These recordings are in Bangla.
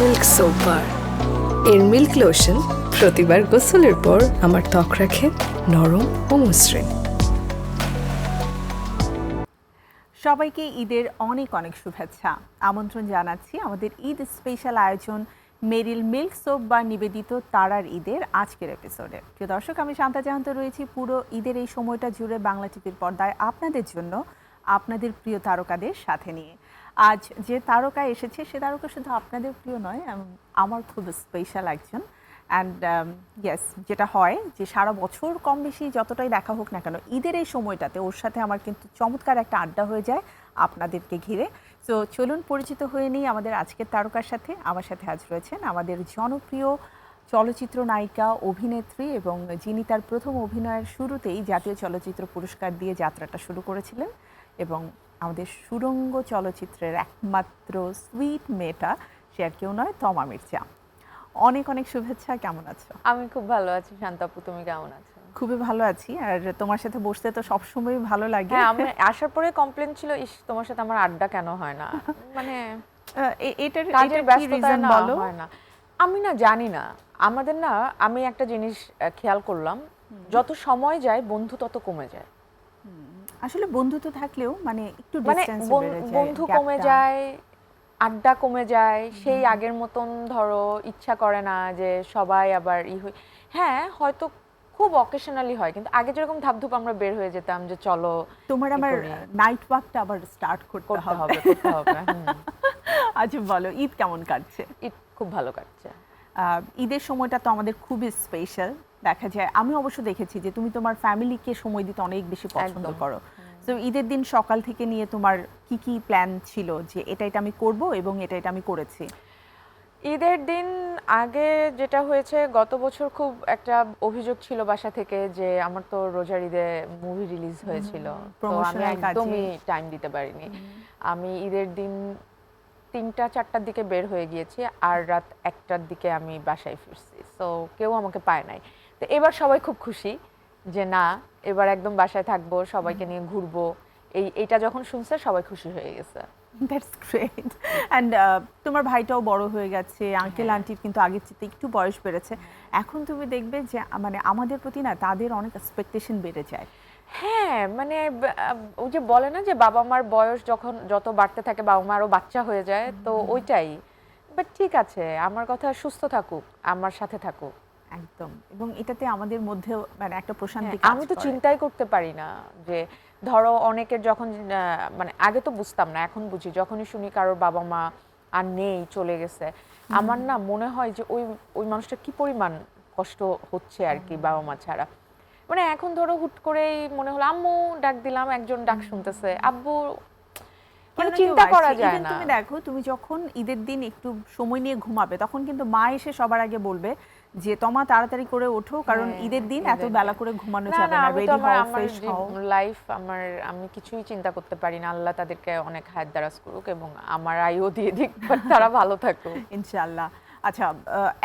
Milk soap bar. এর মিল্ক লোশন প্রতিবার গোসলের পর আমার ত্বক রাখে নরম ও মসৃণ। সবাইকে ঈদের অনেক অনেক শুভেচ্ছা। আমন্ত্রণ জানাচ্ছি আমাদের ঈদ স্পেশাল আয়োজন মেরিল মিল্ক সোপ বার নিবেদিত তারার ঈদের আজকের এপিসোডে। প্রিয় দর্শক, আমি শান্তা জাহান্ত রয়েছি পুরো ঈদের এই সময়টা জুড়ে বাংলা টিভির পর্দায় আপনাদের জন্য, আপনাদের প্রিয় তারকাদের সাথে নিয়ে। আজ যে তারকা এসেছে সে তারকা শুধু আপনাদের প্রিয় নয়, আমার খুব স্পেশাল একজন। অ্যান্ড ইয়েস, যেটা হয় যে সারা বছর কম বেশি যতটাই দেখা হোক না কেন, ঈদের এই সময়টাতে ওর সাথে আমার কিন্তু চমৎকার একটা আড্ডা হয়ে যায় আপনাদেরকে ঘিরে। সো চলুন পরিচিত হয়ে নিই আমাদের আজকের তারকার সাথে। আমার সাথে আজ রয়েছেন আমাদের জনপ্রিয় চলচ্চিত্র নায়িকা, অভিনেত্রী এবং যিনি তার প্রথম অভিনয়ের শুরুতেই জাতীয় চলচ্চিত্র পুরস্কার দিয়ে যাত্রাটা শুরু করেছিলেন এবং আমাদের সুরঙ্গ চলচ্চিত্রের একমাত্র সুইট মেয়েটা, সে আর কেউ নয়, তমা মির্জা। অনেক অনেক শুভেচ্ছা। কেমন আছো? আমি খুব ভালো আছি শান্তাপু, তুমি কেমন আছো? খুবই ভালো আছি। আর তোমার সাথে বসতে তো সবসময় ভালো লাগে। হ্যাঁ, আমি আসার পরে কমপ্লেন ছিল, ইস তোমার সাথে আমার আড্ডা কেন হয় না, মানে এটার কাজের ব্যস্ততায় না বলো। হয় না। আমি না জানি না, আমাদের না, আমি একটা জিনিস খেয়াল করলাম, যত সময় যায় বন্ধু তত কমে যায়। আসলে বন্ধুত্ব থাকলেও মানে একটু মানে ডিসটেন্স বেড়ে যায়, বন্ধু কমে যায়, আড্ডা কমে যায়, সেই আগের মতন ধরো ইচ্ছা করে না যে সবাই আবার হ্যাঁ হয়তো খুব অকেশনালি হয়, কিন্তু আগে যেরকম ধাপধুপ আমরা বের হয়ে যেতাম যে চলো তোমার আমার নাইট ওয়াকটা আবার স্টার্ট করতে হবে। আচ্ছা বলো, ঈদ কেমন কাটছে? ঈদ খুব ভালো কাটছে। ঈদের সময়টা তো আমাদের খুবই স্পেশাল। দেখা যায়, আমি অবশ্য দেখেছি যে তুমি তোমার ফ্যামিলিকে সময় দিতে অনেক বেশি পছন্দ করো। তো ঈদের দিন সকাল থেকে নিয়ে তোমার কি কি প্ল্যান ছিল যে এটা আমি করব এবং এটা আমি করেছি? ঈদের দিন আগে যেটা হয়েছে, গত বছর খুব একটা অভিযোগ ছিল বাসা থেকে যে আমার তো রোজার ঈদে মুভি রিলিজ হয়েছিল, তো আমি একদমই টাইম দিতে পারিনি। আমি ঈদের দিন 3টা-4টার দিকে বের হয়ে গিয়েছি আর রাত 1টার দিকে আমি বাসায় ফিরছি। সো কেউ আমাকে পায় নাই। তো এবার সবাই খুব খুশি যে না, এবার একদম বাসায় থাকবো, সবাইকে নিয়ে ঘুরবো। এইটা যখন শুনছে সবাই খুশি হয়ে গেছে। That's great. অ্যান্ড তোমার ভাইটাও বড় হয়ে গেছে, আঙ্কেল আন্টির কিন্তু আগের চেয়ে একটু বয়স বেড়েছে। এখন তুমি দেখবে যে মানে আমাদের প্রতি না তাদের অনেক এক্সপেকটেশন বেড়ে যায়। হ্যাঁ, মানে ওই যে বলে না যে বাবা মার বয়স যখন যত বাড়তে থাকে বাবা মা আরও বাচ্চা হয়ে যায়, তো ওইটাই। বাট ঠিক আছে, আমার কথা সুস্থ থাকুক, আমার সাথে থাকুক একদম। এবং এটাতে আমাদের মধ্যে মানে একটা প্রশান্তি কাজ করে। আমি তো চিন্তাই করতে পারি না যে ধরো অনেকের যখন মানে আগে তো বুঝতাম না, এখন বুঝি। যখনই শুনি কারোর বাবা মা আর নেই, চলে গেছে, আমার না মনে হয় যে ওই মানুষটা কি পরিমাণ কষ্ট হচ্ছে আর কি বাবা মা ছাড়া। মানে এখন ধরো হুট করেই মনে হলো আম্মু ডাক দিলাম, একজন ডাক শুনতেছে, আব্বু, মানে চিন্তা করা যায় না। তুমি দেখো, তুমি যখন ঈদের দিন একটু সময় নিয়ে ঘুমাবে তখন কিন্তু মা এসে সবার আগে বলবে যে তোমা তাড়াতাড়ি করে ওঠো, কারণ ঈদের দিন এত বেলা করে ঘুমানো যাবে না, রেডি হও, ফ্রেশ হও। লাইফ আমি কিছুই চিন্তা করতে পারি না। আল্লাহ তাদেরকে অনেক হায়াত দারাজ করুক এবং আমার আয়ও দিয়ে দিক, তারা ভালো থাকুক ইনশাআল্লাহ। আচ্ছা,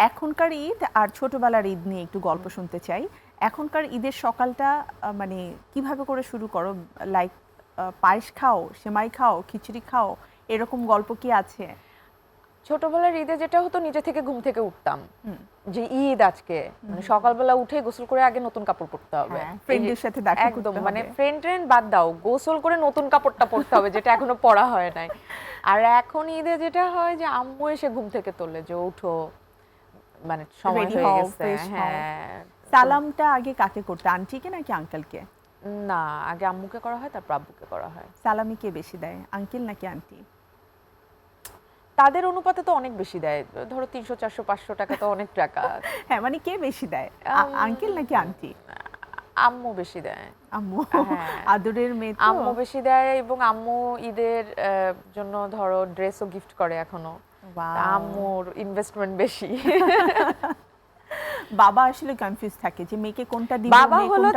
এখনকার ঈদ আর ছোটবেলার ঈদ নিয়ে একটু গল্প শুনতে চাই। এখনকার ঈদের সকালটা মানে কিভাবে করে শুরু করো? লাইক পায়েস খাও, সেমাই খাও, খিচুড়ি খাও, এরকম গল্প কি আছে? ছোটবেলার ঈদে যেটা হতো, নিজে থেকে ঘুম থেকে উঠতাম যে ঈদ আজকে, মানে সকালবেলা উঠে গোসল করে আগে নতুন কাপড় পরতে হবে, ফ্রেন্ডদের সাথে দেখা করতে হবে। মানে ফ্রেন্ড বাদ দাও, গোসল করে নতুন কাপড়টা পরতে হবে যেটা এখনো পরা হয় নাই। আর এখন ঈদে যেটা হয় যে আম্মু এসে ঘুম থেকে তোলে যে উঠো, মানে সময় হয়ে গেছে। হ্যাঁ, সালামটা আগে কাকে করতে, আন্টিকে নাকি আঙ্কেলকে? না, আগে আম্মুকে করা হয়, তারপর আব্বুকে করা হয়। সালামি কে বেশি দেয়, আঙ্কেল নাকি আন্টি? তাদের অনুপাতে তো অনেক বেশি দেয়, ধরো 300, 400, 500 টাকা তো অনেক টাকা। হ্যাঁ, মানে কে বেশি দেয়, আঙ্কেল নাকি আন্টি? আম্মু বেশি দেয়। আম্মু আদরের মেয়ে তো। আম্মু বেশি দেয় এবং আম্মু ঈদের জন্য ধরো ড্রেসও গিফট করে এখনো। আম্মুর ইনভেস্টমেন্ট বেশি। বাবা আসলে কনফিউজ থাকে যে মেয়েকে কোনটা দিবে, বাবা হলো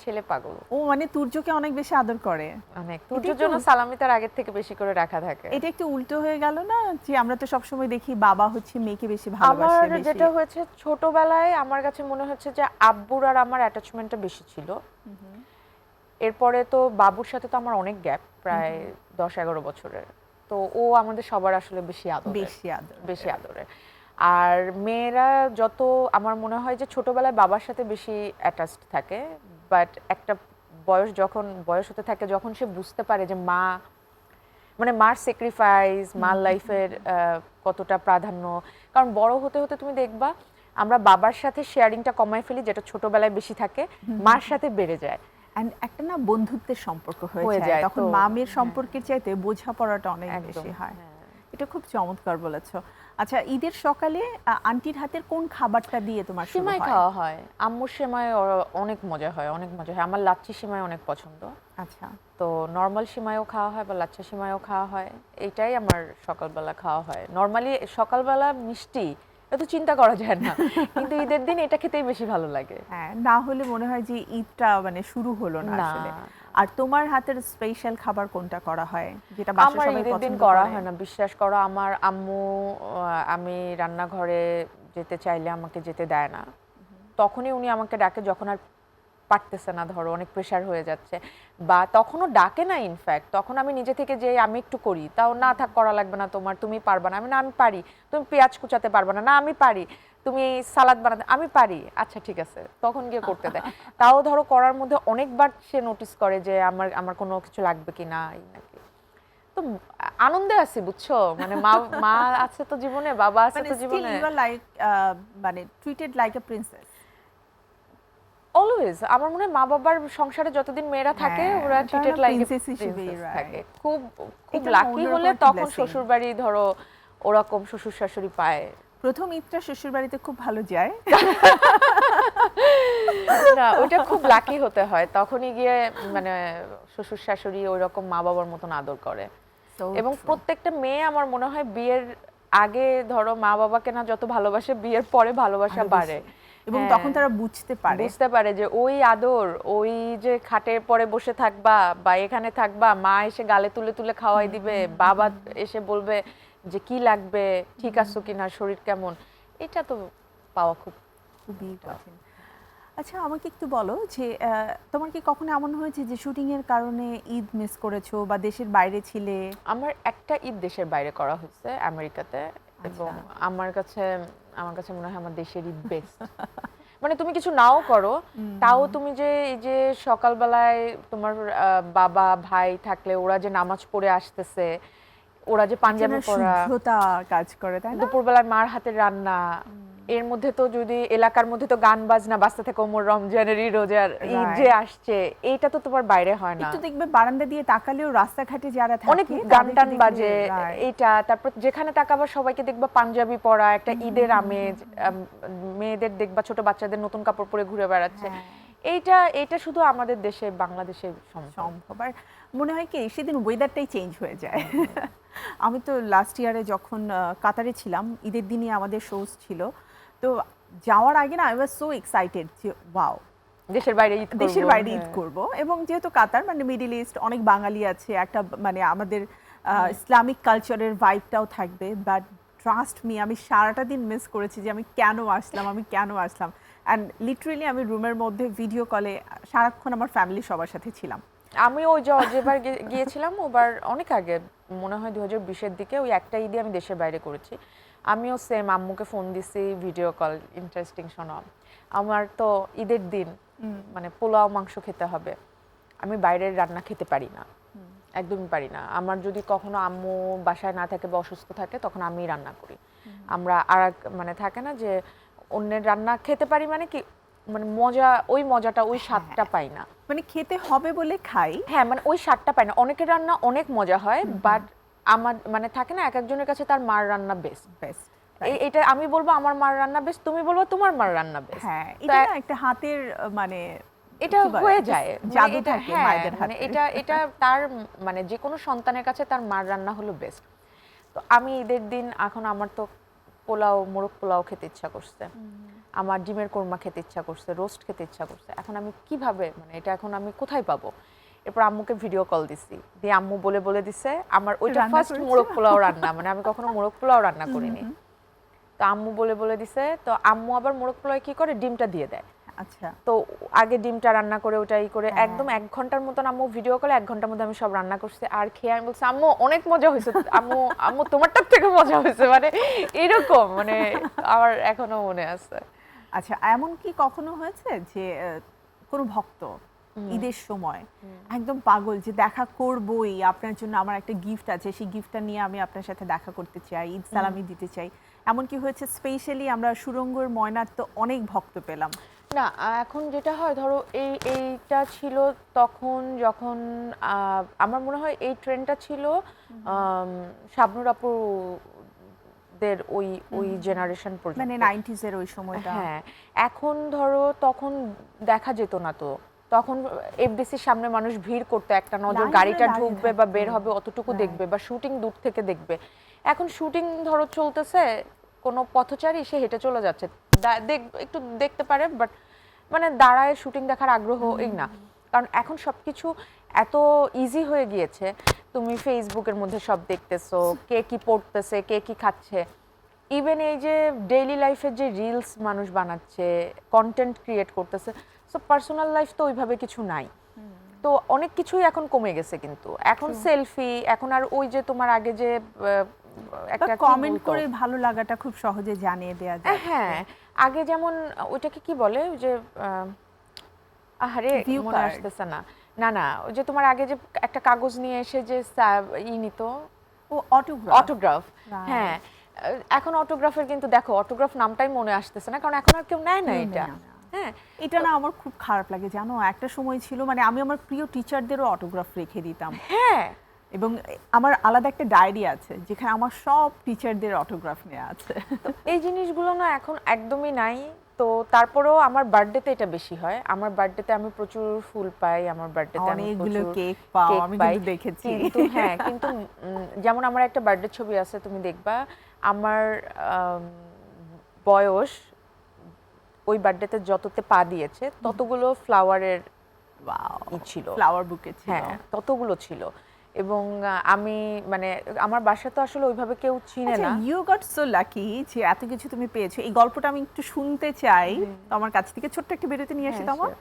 ছেলে পাগল। ও মানে তুর্যকে অনেক বেশি আদর করে, অনেক। তুর্যর জন্য সালামি তার আগের থেকে বেশি করে রাখা থাকে। এটা একটু উল্টো হয়ে গেল না, যে আমরা তো সবসময় দেখি বাবা হচ্ছে মেয়েকে বেশি ভালোবাসে। আমার যেটা হয়েছে ছোটবেলায় আমার কাছে মনে হচ্ছে যে আব্বুর আর আমার অ্যাটাচমেন্টটা বেশি ছিল। এরপরে তো বাবুর সাথে তো আমার অনেক গ্যাপ, প্রায় 10-11 বছরের। তো ও আমাদের সবার আসলে বেশি বেশি আদরের। আর মেয়েরা যত আমার মনে হয় যে ছোটবেলায় বাবার সাথে বেশি অ্যাটাচড থাকে, বাট একটা বয়স হতে থাকে যখন সে বুঝতে পারে যে মানে মার স্যাক্রিফাইস, মার লাইফের কতটা প্রাধান্য। কারণ বড় হতে হতে তুমি দেখবা আমরা বাবার সাথে শেয়ারিংটা কমায় ফেলি, যেটা ছোটবেলায় বেশি থাকে, মার সাথে বেড়ে যায়। এন্ড একটা না বন্ধুত্বের সম্পর্ক হয়ে যায় তখন মামের সম্পর্কের চাইতে বোঝাপড়াটা অনেক বেশি হয়। এটা খুব চমৎকার বলেছো। আচ্ছা, ঈদের সকালে আন্টির হাতের কোন খাবারটা দিয়ে তোমার শুরু হয়? সেমাই খাওয়া হয়, আম্মুর সেমাই অনেক মজা হয়, অনেক মজা হয়। আমার লাচ্ছি সেমাই অনেক পছন্দ। আচ্ছা, তো নর্মাল সেমাইও খাওয়া হয় বা লাচ্ছা সেমাইও খাওয়া হয়, এটাই আমার সকালবেলা খাওয়া হয়। নর্মালি সকালবেলা মিষ্টি এত চিন্তা করা যায় না, কিন্তু ঈদের দিন এটা খেতেই বেশি ভালো লাগে। হ্যাঁ, না হলে মনে হয় যে ঈদটা মানে শুরু হলো না আসলে। আর তোমার হাতের স্পেশাল খাবার কোনটা করা হয় যেটা বাসায় আমার সবাই ঈদের দিন পছন্দ করা করে? হয় না, বিশ্বাস করো। আমার আম্মু আমি রান্নাঘরে যেতে চাইলে আমাকে যেতে দেয় না। তখনই উনি আমাকে ডাকে যখন আর পারতেছে না, ধরো অনেক প্রেশার হয়ে যাচ্ছে, বা তখনও ডাকে না। ইনফ্যাক্ট তখন আমি নিজে থেকে যে আমি একটু করি, তাও না থাক করা লাগবে না তোমার, তুমি পারবা না। আমি না, আমি পারি। তুমি পেঁয়াজ কুচাতে পারবা না, না আমি পারি। তুমি সালাদ বানাতে, আমি পারি। আচ্ছা ঠিক আছে, তখন গিয়ে করতে দেয়। তাও ধরো করার মধ্যে অনেকবার সে নোটিস করে যে আমার কোনো কিছু লাগবে কি না, নাকি। তো আনন্দে আছি, বুঝছো, মানে মা আছে তো জীবনে, বাবা আছে তো জীবনে। ইউ আর লাইক মানে ট্রিটেড লাইক আ প্রিন্সেস অলওয়েজ। আমার মনে হয় মা বাবার সংসারে যতদিন মেয়েরা থাকে ওরা ট্রিটেড লাইক প্রিন্সেস হিসেবেই থাকে। খুব খুব এটা লাকি ওনার হলে উপর একটা তখন blessing। শ্বশুর বাড়ি ধরো ওরকম শ্বশুর শাশুড়ি পায়। প্রথম ঈদটা শ্বশুর বাড়িতে খুব ভালো যায়। না, ওটা খুব লাকি হতে হয়, তখনই গিয়ে মানে শ্বশুর শাশুড়ি ওইরকম মা বাবার মতন আদর করে। এবং প্রত্যেকটা মেয়ে আমার মনে হয় বিয়ের আগে ধরো মা বাবাকে না যত ভালোবাসে, বিয়ের পরে ভালোবাসা বাড়ে। এবং তখন তারা বুঝতে পারে যে ওই আদর, ওই যে খাটের পরে বসে থাকবা বা এখানে থাকবা, মা এসে গালে তুলে তুলে খাওয়াই দিবে, বাবা এসে বলবে যে কি লাগবে, ঠিক আছো কিনা, শরীর কেমন, এটা তো পাওয়া খুবই কঠিন। আচ্ছা, আমাকে একটু বলো যে তোমার কি কখনো এমন হয়েছে যে শুটিং এর কারণে ঈদ মিস করেছো বা দেশের বাইরে ছিলে? আমার একটা ঈদ দেশের বাইরে করা হয়েছে, আমেরিকাতে। এবং আমার কাছে মনে হয় আমার দেশের ঈদ বেস্ট। মানে তুমি কিছু নাও করো, তাও তুমি যে এই যে সকালবেলায় তোমার বাবা ভাই থাকলে ওরা যে নামাজ পড়ে আসতেছে, ওরা যে পাঞ্জাবি পরা, শুদ্ধতা কাজ করে, তাই না? দুপুরবেলায় মার হাতের রান্না, এর মধ্যে তো যদি এলাকার মধ্যে তো গান বাজনা বাজতে থাকে, ওমর রমজানের রোজার ঈদ যে আসছে, এইটা তো তোমার বাইরে হয় না। একটু দেখবে বারান্দা দিয়ে তাকালেও রাস্তাঘাটে যারা থাকে অনেক গান টান বাজে, এইটা। তারপর যেখানে তাকাবা সবাইকে দেখবা পাঞ্জাবি পরা, একটা ঈদের আমেজ। মেয়েদের দেখবা ছোট বাচ্চাদের নতুন কাপড় পরে ঘুরে বেড়াচ্ছে। এইটা শুধু আমাদের দেশে, বাংলাদেশে সম্ভব। আর মনে হয় কি সেদিন ওয়েদারটাই চেঞ্জ হয়ে যায়। আমি তো লাস্ট ইয়ারে যখন কাতারে ছিলাম, ঈদের দিনই আমাদের শোজ ছিল, তো যাওয়ার আগে না আই ওয়াজ সো এক্সাইটেড যে ওয়াও, দেশের বাইরে ঈদ করব। এবং যেহেতু কাতার মানে মিডল ইস্ট, অনেক বাঙালি আছে, একটা মানে আমাদের ইসলামিক কালচারের ভাইবটাও থাকবে। বাট ট্রাস্ট মি, আমি সারাটা দিন মিস করেছি যে আমি কেন আসলাম অ্যান্ড লিটারেলি আমি রুমের মধ্যে ভিডিও কলে সারাক্ষণ আমার ফ্যামিলি সবার সাথে ছিলাম। আমি ওই যেবার গিয়েছিলাম ওবার অনেক আগে, মনে হয় 2020-এর দিকে, ওই একটা ঈদে আমি দেশের বাইরে করেছি। আমিও সেম আম্মুকে ফোন দিছি, ভিডিও কল। ইন্টারেস্টিং শোনো, আমার তো ঈদের দিন মানে পোলাও মাংস খেতে হবে, আমি বাইরের রান্না খেতে পারি না, একদমই পারি না। আমার যদি কখনো আম্মু বাসায় না থাকে বা অসুস্থ থাকে, তখন আমি রান্না করি। আমরা আর মানে থাকে না যে অন্যের রান্না খেতে পারি, মানে কি মানে ওই মজাটা, ওই স্বাদটা পাই না। মানে খেতে হবে বলে খাই, হ্যাঁ, মানে ওই স্বাদটা পাই না। অনেকের রান্না অনেক মজা হয়, বাট আমার মানে থাকে না, এক একজনের কাছে তার মার রান্না বেস্ট। এটা আমি বলবো আমার মার রান্না বেস্ট, তুমি বলবো তোমার মার রান্না বেস্ট। হ্যাঁ, এটা না একটা হাতের মানে এটা হয়ে যায়, জাদু থাকে মায়েদের হাতে। মানে এটা তার মানে যে কোনো সন্তানের কাছে তার মার রান্না হলো বেস্ট। তো আমি ঈদের দিন এখন আমার তো মোরগ পোলাও খেতে ইচ্ছা করছে, আমার ডিমের কোরমা খেতে ইচ্ছা করছে, রোস্ট খেতে ইচ্ছা করছে। এখন আমি কিভাবে, মানে এটা এখন আমি কোথায় পাবো? এরপর আম্মুকে ভিডিও কল দিছি, দিয়ে আম্মু বলে দিছে আমার ওইটা ফার্স্ট মোরগ পোলাও রান্না, মানে আমি কখনো মোরগ পোলাও রান্না করিনি। তো আম্মু বলে দিছে, তো আম্মু আবার মোরগ পোলাও কি করে, ডিমটা দিয়ে দেয়। আচ্ছা। তো আগে ডিমটা রান্না করে ওটাই করে একদম 1 ঘন্টার মতন আম্মু ভিডিও কলে 1 ঘন্টার মধ্যে আমি সব রান্না করছি আর খেয়ে আমি বলছি আম্মু অনেক মজা হয়েছে, আম্মু আম্মু তোমারটার থেকে মজা হয়েছে, মানে এরকম, মানে আমার এখনো মনে আছে। আচ্ছা, এমন কি কখনো হয়েছে যে কোনো ভক্ত ঈদের সময় একদম পাগল যে দেখা করবই, আপনার জন্য আমার একটা গিফট আছে, সেই গিফটটা নিয়ে আমি আপনার সাথে দেখা করতে চাই, ঈদ সালামি দিতে চাই, এমন কি হয়েছে? স্পেশালি আমরা সুরঙ্গর ময়নার তো অনেক ভক্ত পেলাম। না, এখন যেটা হয় ধরো এইটা ছিল তখন যখন আমার মনে হয় এই ট্রেন্ডটা ছিল শাবনূর আপু দের ওই জেনারেশন পর্যন্ত, মানে 90s এর ওই সময়টা। হ্যাঁ, এখন ধরো তখন দেখা যেত না, তো তখন এফডিসির সামনে মানুষ ভিড় করতে, একটা নজর গাড়িটা ঢুকবে বা বের হবে অতটুকু দেখবে, বা শুটিং দূর থেকে দেখবে। এখন শুটিং ধরো চলতেছে, কোনো পথচারী সে হেঁটে চলে যাচ্ছে, একটু দেখতে পারে, বাট মানে দাঁড়ায় শুটিং দেখার আগ্রহ এই না, কারণ এখন সবকিছু এত ইজি হয়ে গিয়েছে। তুমি ফেসবুকের মধ্যে সব দেখতেছো, কে কি পড়তেছে, কে কি খাচ্ছে, ইভেন এই যে ডেইলি লাইফের যে রিলস মানুষ বানাচ্ছে, কন্টেন্ট ক্রিয়েট করতেছে, সো পার্সোনাল লাইফ তো ওইভাবে কিছু নাই। তো অনেক কিছুই এখন কমে গেছে, কিন্তু এখন সেলফি, এখন আর ওই যে তোমার আগে যে একটা কমেন্ট করে ভালো লাগাটা খুব সহজে জানিয়ে দেয়া যায়। হ্যাঁ, আগে যেমন ওইটাকে কি বলে, ওই যে আহারে মনে আসতেছে না, না না, ওই যে তোমার আগে যে একটা কাগজ নিয়ে এসে যে নিত, ও অটোগ্রাফ, হ্যাঁ, এখন অটোগ্রাফের কিন্তু দেখো অটোগ্রাফ নামটাই মনে আসতেছে না, কারণ এখন আর কেউ নেয় না এটা। হ্যাঁ, এটা না আমার খুব খারাপ লাগে জানো, একটা সময় ছিল মানে আমি আমার প্রিয় টিচারদেরও অটোগ্রাফ রেখে দিতাম। হ্যাঁ, এবং আমার আলাদা একটা ডায়েরি আছে যেখানে আমার সব টিচারদের অটোগ্রাফ নেওয়া আছে। এই জিনিসগুলো না এখন একদমই নাই। তো তারপরেও আমার বার্থডেতে এটা বেশি হয়, আমার বার্থডেতে আমি প্রচুর ফুল পাই, আমার বার্থডেতে আমি অনেকগুলো কেক পাও, আমি কিন্তু দেখেছি। কিন্তু হ্যাঁ, কিন্তু যেমন আমার একটা বার্থডে ছবি আছে, তুমি দেখবা আমার বয়স ওই বার্থডেতে যততে পা দিয়েছে ততগুলো ফ্লাওয়ারের ছিল, ফ্লাওয়ার বুকে ছিল, হ্যাঁ ততগুলো ছিল। এবং আমি মানে আমার বাসা তো আসলে ওইভাবে কেউ চিনে না। ইউ গট সো লাকি যে এত কিছু তুমি পেয়েছো। এই গল্পটা আমি একটু শুনতে চাই, তো আমার কাছ থেকে ছোট্ট একটা বিরতি নিয়ে আসি। তোমার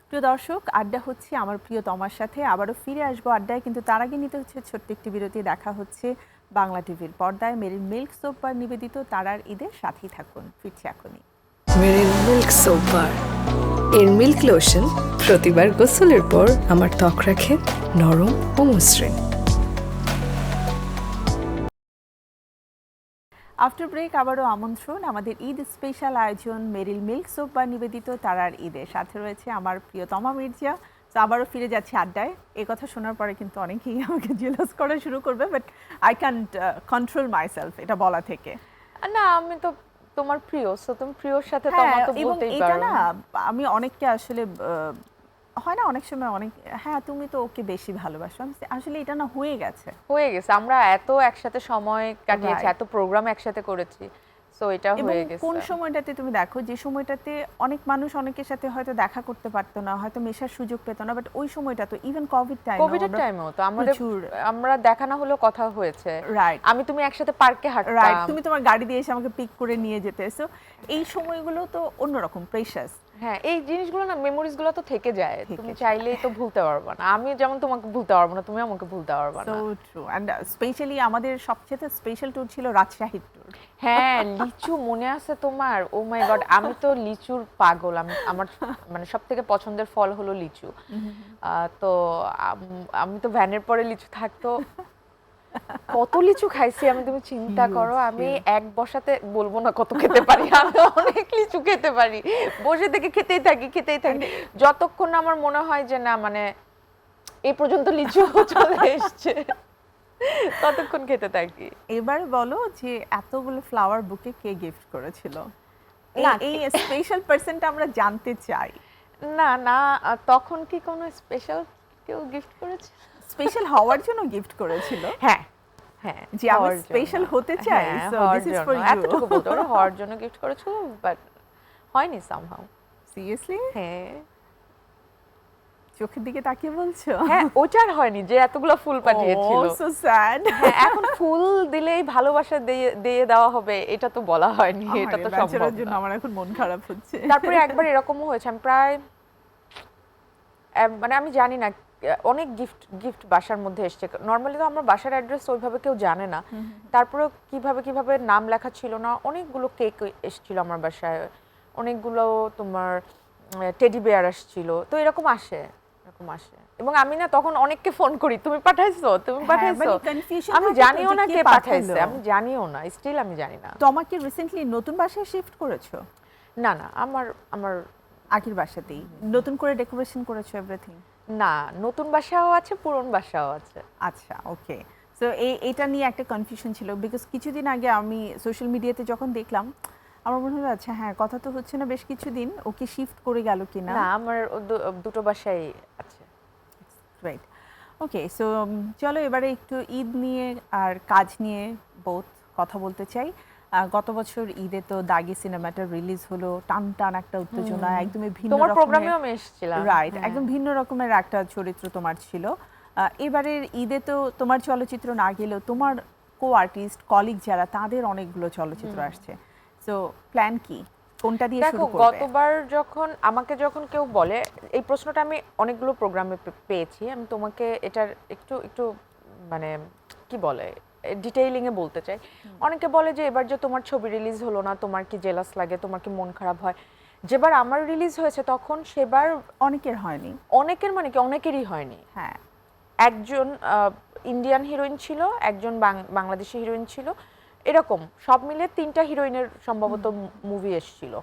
প্রিয় দর্শক, আড্ডা হচ্ছে আমার প্রিয় তোমার সাথে, আবারও ফিরে আসবো আড্ডায়, কিন্তু তার আগে নিতে হচ্ছে ছোট্ট একটি বিরতি। দেখা হচ্ছে বাংলা টিভির পর্দায় মেরিল মিল্ক সোপ বার নিবেদিত তারার ঈদের সাথেই থাকুন, ফিরছি এখনই। মেরিল মিল্ক সোপ বার, এর মিল্ক লোশন প্রতিবার গোসলের পর আমার ত্বক রাখে নরম ও মসৃণ। আফটার ব্রেক আবারও আমন্ত্রণ আমাদের ঈদ স্পেশাল আয়োজন মেরিল মিল্ক সোপ বার নিবেদিত তারার ঈদের সাথে রয়েছে আমার প্রিয় তমা মির্জা। তো আবারও ফিরে যাচ্ছি আড্ডায়। এই কথা শোনার পরে কিন্তু অনেকেই আমাকে জেলাস করা শুরু করবে, but I can't control myself এটা বলা থেকে। না, আমি তো তোমার প্রিয়, সো তুমি প্রিয়র সাথে তো আমার তো বলতেই পারো। এটা না আমি অনেককে আসলে হয় না অনেক সময় অনেক, হ্যাঁ তুমি তো ওকে বেশি ভালোবাসো, আসলে এটা না হয়ে গেছে। আমরা এত একসাথে সময় কাটিয়েছি, এত প্রোগ্রাম একসাথে করেছি, সো এটা হয়ে গেছে। কোন সময়টাতে তুমি দেখো যে সময়টাতে অনেক মানুষ অনেকের সাথে হয়তো দেখা করতে পারতো না, হয়তো মেশার সুযোগ পেত না, বাট ওই সময়টা তো ইভেন কোভিডের টাইমেও তো আমরা দেখা না হলেও কথা হয়েছে। রাইট, আমি তুমি একসাথে পার্কে হাঁটতাম, রাইট, তুমি তোমার গাড়ি দিয়ে এসে আমাকে পিক করে নিয়ে যেতে। সো এই সময়গুলো তো অন্যরকম প্রেশাস। হ্যাঁ, এই জিনিসগুলো না, মেমোরিজ গুলো তো থেকে যায়, তুমি চাইলেই তো ভুলতে পারবে না। আমি যেমন তোমাকে ভুলতে পারবো না, তুমি আমাকে ভুলতে পারবে না। So true. এন্ড স্পেশালি আমাদের সবচেয়ে স্পেশাল ট্যুর ছিল রাজশাহীর ট্যুর। হ্যাঁ, লিচু মনে আছে তোমার? ও মাই গড, আমি তো লিচুর পাগল। আমার মানে সবথেকে পছন্দের ফল হলো লিচু। তো আমি তো ভ্যানের পরে লিচু থাকতো, কত লিচু খাইছি আমি, তুমি চিন্তা করো। আমি এক বসাতে বলবো না কত খেতে পারি, আমি অনেক লিচু খেতে পারি, বসে থেকে খেতেই থাকি যতক্ষণ না আমার মনে হয় যে না মানে এই পর্যন্ত লিচু চলে এসছে, ততক্ষণ খেতে থাকি। এবার বলো যে এতগুলো ফ্লাওয়ার বুকে কে গিফট করেছিল? এই স্পেশাল পারসনটা আমরা জানতে চাই। না না, তখন কি কোনো স্পেশাল কেউ গিফট করেছে? স্পেশাল হওয়ার জন্য গিফট করেছিল। হ্যাঁ হ্যাঁ, যে আমি স্পেশাল হতে চাই, so this is for you. এতটুকু বলতে পারো, হওয়ার জন্য গিফট করেছিল, বাট হয়নি সামহাউ। সিরিয়াসলি? হ্যাঁ। চোখের দিকে তাকিয়ে বলছো? হ্যাঁ, ওটার হয়নি যে এতগুলো ফুল পাঠিয়েছিল। ও সো স্যাড। হ্যাঁ, এখন ফুল দিলেই ভালোবাসা দিয়ে দিয়ে দেওয়া হবে এটা তো বলা হয়নি, এটা তো সম্ভব বেচারার জন্য না। আমার এখন মন খারাপ হচ্ছে। তারপরে একবার এরকমও হয়েছে, আমি প্রায় মানে আমি জানি না, অনেক গিফট গিফট বাসার মধ্যে এসছে। নর্মালি তো আমার বাসার অ্যাড্রেস ওইভাবে কেউ জানে না, তারপরে কিভাবে কিভাবে নাম লেখা ছিল না, অনেকগুলো কেক এসেছিল আমার বাসায়, অনেকগুলো তোমার টেডি বেয়ার আসছিল, তো এরকম আসে, এরকম আসে। এবং আমি না তখন অনেককে ফোন করি, তুমি পাঠাইছো, তুমি পাঠাইছো, আমি জানিও না কে পাঠাইছে, আমি জানিও না, স্টিল আমি জানি না। তোমাকে রিসেন্টলি নতুন বাসায় শিফট করেছো? না না, আমার আমার আগের বাসাতেই নতুন করে ডেকোরেশন করেছো এভরিথিং? না, নতুন বাসাও আছে, পুরনো বাসাও আছে। আচ্ছা, ওকে। সো এটা নিয়ে একটা কনফিউশন ছিল, বিকজ কিছুদিন আগে আমি সোশ্যাল মিডিয়াতে যখন দেখলাম আমার মনে হলো আচ্ছা হ্যাঁ, কথা তো হচ্ছে না বেশ কিছুদিন, ওকে শিফট করে গেল কিনা। না, আমার দুটো বাসাই আছে। রাইট, ওকে। সো চলো এবারে একটু ঈদ নিয়ে আর কাজ নিয়ে বোথ কথা বলতে চাই। গত বছর ঈদে তো দাগি সিনেমাটা রিলিজ হলো, টান টান একটা উত্তেজনা, একদমই ভিন্ন তোমার রকমের। প্রোগ্রামেও আমি এসেছিলাম। রাইট, একদম ভিন্ন রকমের একটা চরিত্র তোমার ছিল। এবারের ঈদে তো তোমার চলচ্চিত্র না গেলেও তোমার কো আর্টিস্ট কলিগ যারা, তাদের অনেকগুলো চলচ্চিত্র আসছে। সো প্ল্যান কি, কোনটা দিয়ে দেখো, শুরু করবে? গতবার যখন কেউ বলে, এই প্রশ্নটা আমি অনেকগুলো প্রোগ্রামে পেয়েছি, আমি তোমাকে এটার একটু একটু মানে কি বলে ডিটেইলিং এ বলতে চাই। অনেকে বলে যে এবার যে তোমার ছবি রিলিজ হলো না, তোমার কি জেলাস লাগে, তোমার কি মন খারাপ হয়? যেবার আমার রিলিজ হয়েছে তখন সেবার অনেকের হয়নি। অনেকের মানে কি অনেকেরই হয়নি। হ্যাঁ, একজন ইন্ডিয়ান হিরোইন ছিল, একজন বাংলাদেশি হিরোইন ছিল, এরকম সব মিলে 3টা হিরোইনের সম্ভবত মুভি এসেছিল।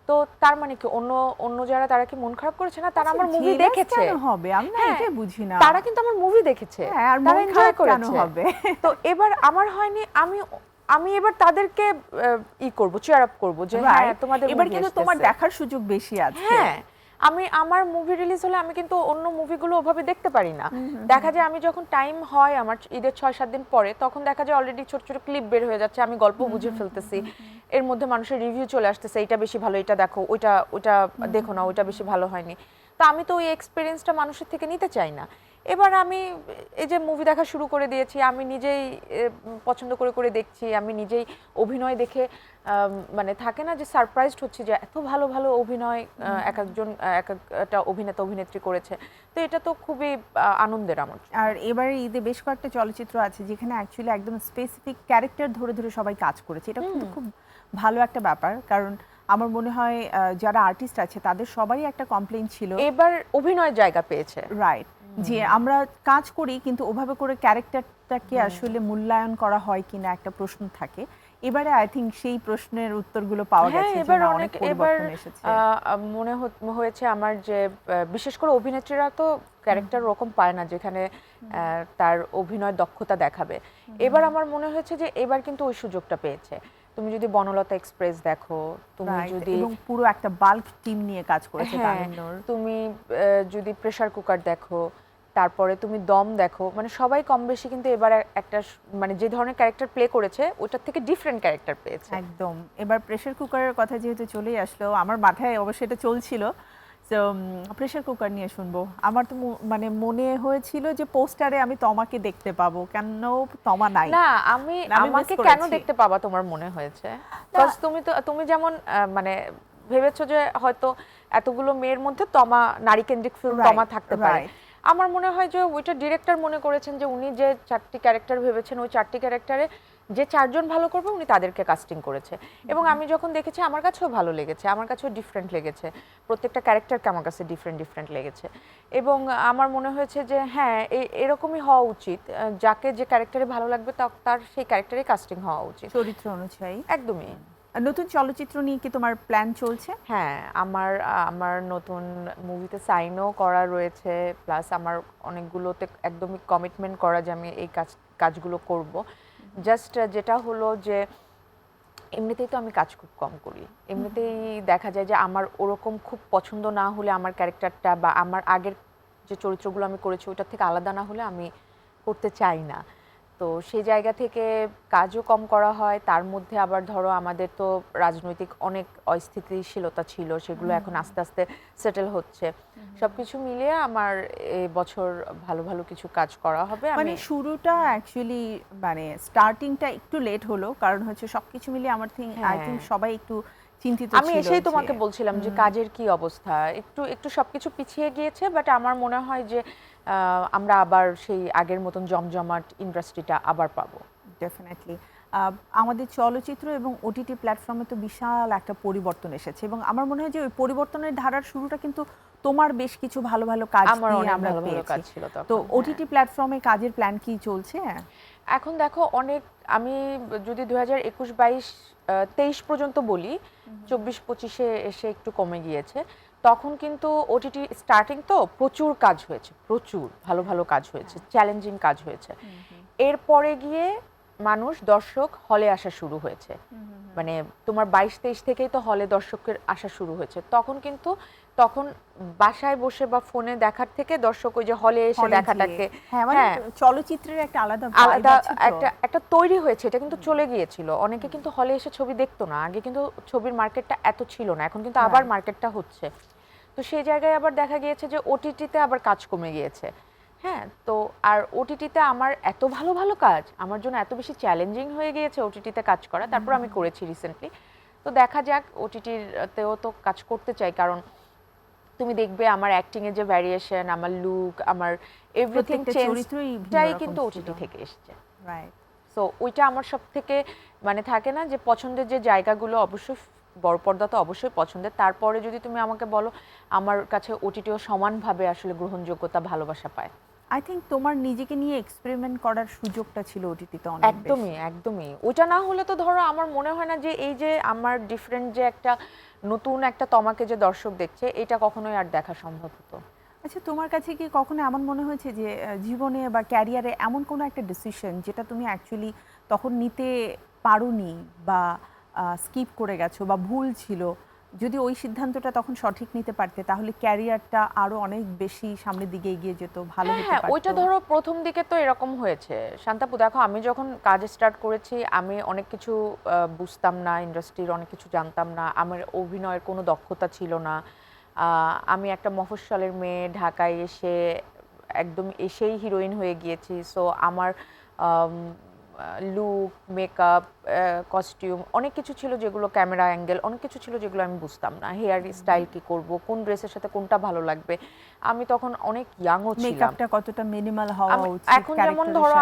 তো তার মানে কি অন্য অন্য যারা তারা কি মন খারাপ করেছে না? তারা আমার মুভি দেখেছে। কেন হবে? আমি না হ্যাঁ, এটাই বুঝি না। তারা কিন্তু আমার মুভি দেখেছে, হ্যাঁ, আর তারা মন এনজয় খারাপ কেন করেছে। হবে? তো এবার আমার হয়নি, আমি এবার তাদেরকে করব, চিয়ার আপ করব যে হ্যাঁ তোমাদের এবার movie কিন্তু তোমার আসতেছে। দেখার সুযোগ বেশি আছে। হ্যাঁ, আমার মুভি রিলিজ হলে আমি কিন্তু অন্য মুভিগুলো ওভাবে দেখতে পারি না। দেখা যায় আমি যখন টাইম হয় আমার ঈদের 6-7 দিন পরে, তখন দেখা যায় অলরেডি ছোট ছোট ক্লিপ বের হয়ে যাচ্ছে, আমি গল্প বুঝে ফেলতেছি, এর মধ্যে মানুষের রিভিউ চলে আসতেছে, এটা বেশি ভালো, এটা দেখো, ওইটা দেখো না, ওইটা বেশি ভালো হয়নি। তো আমি তো ওই এক্সপিরিয়েন্সটা মানুষের থেকে নিতে চাই না। এবার আমি এই যে মুভি দেখা শুরু করে দিয়েছি, আমি নিজেই পছন্দ করে করে দেখছি, আমি নিজেই অভিনয় দেখে মানে থাকে না যে সারপ্রাইজড হচ্ছে যে এত ভালো ভালো অভিনয় এক একটা অভিনেতা অভিনেত্রী করেছে। তো এটা তো খুবই আনন্দের আমার। আর এবারে ঈদে বেশ কয়েকটা চলচ্চিত্র আছে যেখানে অ্যাকচুয়ালি একদম স্পেসিফিক ক্যারেক্টার ধরে ধরে সবাই কাজ করেছে। এটা কিন্তু খুব ভালো একটা ব্যাপার, কারণ আমার মনে হয় যারা আর্টিস্ট আছে তাদের সবারই একটা কমপ্লেইন ছিল এবার অভিনয় জায়গা পেয়েছে। রাইট, যে আমরা কাজ করি কিন্তু ওভাবে করে ক্যারেক্টারটাকে আসলে মূল্যায়ন করা হয় কিনা একটা প্রশ্ন থাকে। এবারে আই থিংক সেই প্রশ্নের উত্তরগুলো পাওয়া গেছে, যে না, অনেক পরিবর্তন এসেছে। মনে হয়েছে আমার যে বিশেষ করে অভিনেত্রীরা তো ক্যারেক্টার ওরকম পায় না যেখানে তার অভিনয় দক্ষতা দেখাবে। এবার আমার মনে হয়েছে যে এবার কিন্তু ওই সুযোগটা পেয়েছে। তুমি যদি বনলতা এক্সপ্রেস দেখো, তুমি যদি এবং পুরো একটা বাল্ক টিম নিয়ে কাজ করেছে তামিনুর, তুমি যদি প্রেসার কুকার দেখো, তারপরে তুমি দম দেখো, মানে সবাই কম বেশি কিন্তু এবার একটা মানে যে ধরনের ক্যারেক্টার প্লে করেছে ওটার থেকে ডিফারেন্ট ক্যারেক্টার পেয়েছে একদম। এবার প্রেসার কুকারের কথা যেহেতু চলেই আসলো, আমার মাথায় অবশ্যই এটা চলছিল, তো প্রেসার কুকার নিয়ে শুনবো। আমার তো মানে মনে হয়েছিল যে পোস্টারে আমি তমাকে দেখতে পাবো, কেন তমা নাই। না, আমাকে কেন দেখতে পাবা তোমার মনে হয়েছে? বিকজ তুমি যেমন মানে ভেবেছো যে হয়তো এতগুলো মেয়ের মধ্যে তমা নারী কেন্দ্রিক ফিল্ম তমা থাকতে পারে। আমার মনে হয় যে ওইটা ডিরেক্টর মনে করেছেন যে উনি যে 4টি ক্যারেক্টার ভেবেছেন, ওই 4টি ক্যারেক্টারে যে 4জন ভালো করবে উনি তাদেরকে কাস্টিং করেছে। এবং আমি যখন দেখেছি আমার কাছেও ভালো লেগেছে, আমার কাছেও ডিফারেন্ট লেগেছে, প্রত্যেকটা ক্যারেক্টারকে আমার কাছে ডিফারেন্ট লেগেছে। এবং আমার মনে হয়েছে যে হ্যাঁ, এরকমই হওয়া উচিত, যাকে যে ক্যারেক্টারে ভালো লাগবে তার সেই ক্যারেক্টারে কাস্টিং হওয়া উচিত, চরিত্র অনুযায়ী। একদমই। নতুন চলচ্চিত্র নিয়ে কি তোমার প্ল্যান চলছে? হ্যাঁ, আমার নতুন মুভিতে সাইনও করা রয়েছে, প্লাস আমার অনেকগুলোতে একদমই কমিটমেন্ট করা যে আমি এই কাজগুলো করব। জাস্ট যেটা হলো যে এমনিতেই তো আমি কাজ খুব কম করি, এমনিতেই দেখা যায় যে আমার ওরকম খুব পছন্দ না হলে আমার ক্যারেক্টারটা বা আমার আগের যে চরিত্রগুলো আমি করেছি ওটার থেকে আলাদা না হলে আমি করতে চাই না। তো সেই জায়গা থেকে কাজও কম করা হয়, তার মধ্যে আবার ধরো আমাদের তো রাজনৈতিক অনেক অস্থিতিশীলতা ছিল, সেগুলো এখন আস্তে আস্তে সেটেল হচ্ছে। সবকিছু মিলিয়ে আমার বছর ভালো ভালো কিছু কাজ করা হবে। মানে শুরুটা অ্যাকচুয়ালি মানে স্টার্টিংটা একটু লেট হলো, কারণ হচ্ছে সবকিছু মিলিয়ে আই থিংক সবাই একটু চিন্তিত ছিল। আমি এসেই তোমাকে বলছিলাম যে কাজের কি অবস্থা, একটু একটু সবকিছু পিছিয়ে গিয়েছে, বাট আমার মনে হয় যে আমরা আবার সেই আগের মতন জমজমাট ইন্ডাস্ট্রিটা আবার পাবো। ডেফিনেটলি। আমাদের চলচ্চিত্র এবং ওটিটি প্ল্যাটফর্মে তো বিশাল একটা পরিবর্তন এসেছে, এবং আমার মনে হয় যে ওই পরিবর্তনের ধারার শুরুটা কিন্তু তোমার বেশ কিছু ভালো ভালো কাজ দিয়ে আমরা পেয়েছি। তো ওটিটি প্ল্যাটফর্মে কাজের প্ল্যান কি চলছে এখন? দেখো অনেক, আমি যদি 2021-22 23 পর্যন্ত বলি, 24-25-এ এসে একটু কমে গিয়েছে। তখন কিন্তু ওটিটি স্টার্টিং তো প্রচুর কাজ হয়েছে, প্রচুর ভালো ভালো কাজ হয়েছে, চ্যালেঞ্জিং কাজ হয়েছে। এরপরে গিয়ে দর্শক হলে আসা শুরু হয়েছে, মানে তোমার 22-23 থেকেই তো হলে দর্শকের আসা শুরু হয়েছে। তখন বাসায় বসে বা ফোনে দেখার থেকে দর্শক ওই যে হলে এসে দেখাটাকে, চলচ্চিত্রের একটা আলাদা একটা তৈরি হয়েছে, এটা কিন্তু চলে গিয়েছিল। অনেকে কিন্তু হলে এসে ছবি দেখতো না আগে, কিন্তু ছবির মার্কেটটা এত ছিল না, এখন কিন্তু আবার মার্কেটটা হচ্ছে। তো সেই জায়গায় আবার দেখা গিয়েছে যে ওটিটিতে আবার কাজ কমে গিয়েছে। হ্যাঁ, তো আর ওটিটিতে আমার এত ভালো ভালো কাজ, আমার জন্য এত বেশি চ্যালেঞ্জিং হয়ে গিয়েছে ওটিটিতে কাজ করা। তারপর আমি করেছি রিসেন্টলি, তো দেখা যাক। ওটিটিতেও তো কাজ করতে চাই, কারণ তুমি দেখবে আমার অ্যাক্টিং এর যে ভ্যারিয়েশন, আমার লুক, আমার এভরিথিং চেঞ্জটাই কিন্তু ওটিটি থেকে এসেছে। রাইট। সো ওইটা আমার সব থেকে মানে থাকে না যে পছন্দের যে জায়গাগুলো, অবশ্যই বড় পর্দা তো অবশ্যই পছন্দের, তারপরে যদি তুমি আমাকে বলো, আমার কাছে ওটিটিও সমানভাবে আসলে গ্রহণযোগ্যতা, ভালোবাসা পায়। আই থিংক তোমার নিজেকে নিয়ে এক্সপেরিমেন্ট করার সুযোগটা ছিল ওটিটিতে অনেক বেশি। একদমই ওটা না হলে তো ধরো আমার মনে হয় না যে এই যে আমার ডিফারেন্ট যে একটা নতুন একটা তোমাকে যে দর্শক দেখছে, এটা কখনোই আর দেখা সম্ভব হতো। আচ্ছা, তোমার কাছে কি কখনো এমন মনে হয়েছে যে জীবনে বা ক্যারিয়ারে এমন কোনো একটা ডিসিশন যেটা তুমি অ্যাকচুয়ালি তখন নিতে পারোনি, বা স্কিপ করে গেছো, বা ভুল ছিল, যদি ওই সিদ্ধান্তটা তখন সঠিক নিতে পারতে তাহলে ক্যারিয়ারটা আরো অনেক বেশি সামনের দিকে এগিয়ে যেত, ভালো হতে পারতো? ওইটা ধরো প্রথম দিকে তো এরকম হয়েছে শান্তাপু। দেখো আমি যখন কাজ স্টার্ট করেছি, আমি অনেক কিছু বুঝতাম না, ইন্ডাস্ট্রির অনেক কিছু জানতাম না, আমার অভিনয়ের কোনো দক্ষতা ছিল না। আমি একটা মফস্বলের মেয়ে, ঢাকায় এসে একদম এসেই হিরোইন হয়ে গিয়েছি। সো আমার লুক, মেকআপ, কস্টিউম অনেক কিছু ছিল যেগুলো, ক্যামেরা অ্যাঙ্গেল অনেক কিছু ছিল যেগুলো আমি বুঝতাম না। হেয়ার স্টাইল কি করব, কোন ড্রেসের সাথে কোনটা ভালো লাগবে। আমি তখন অনেক ইয়াংও ছিলাম। মেকআপটা কতটা মিনিমাল হওয়া উচিত, এখন যেমন ধরো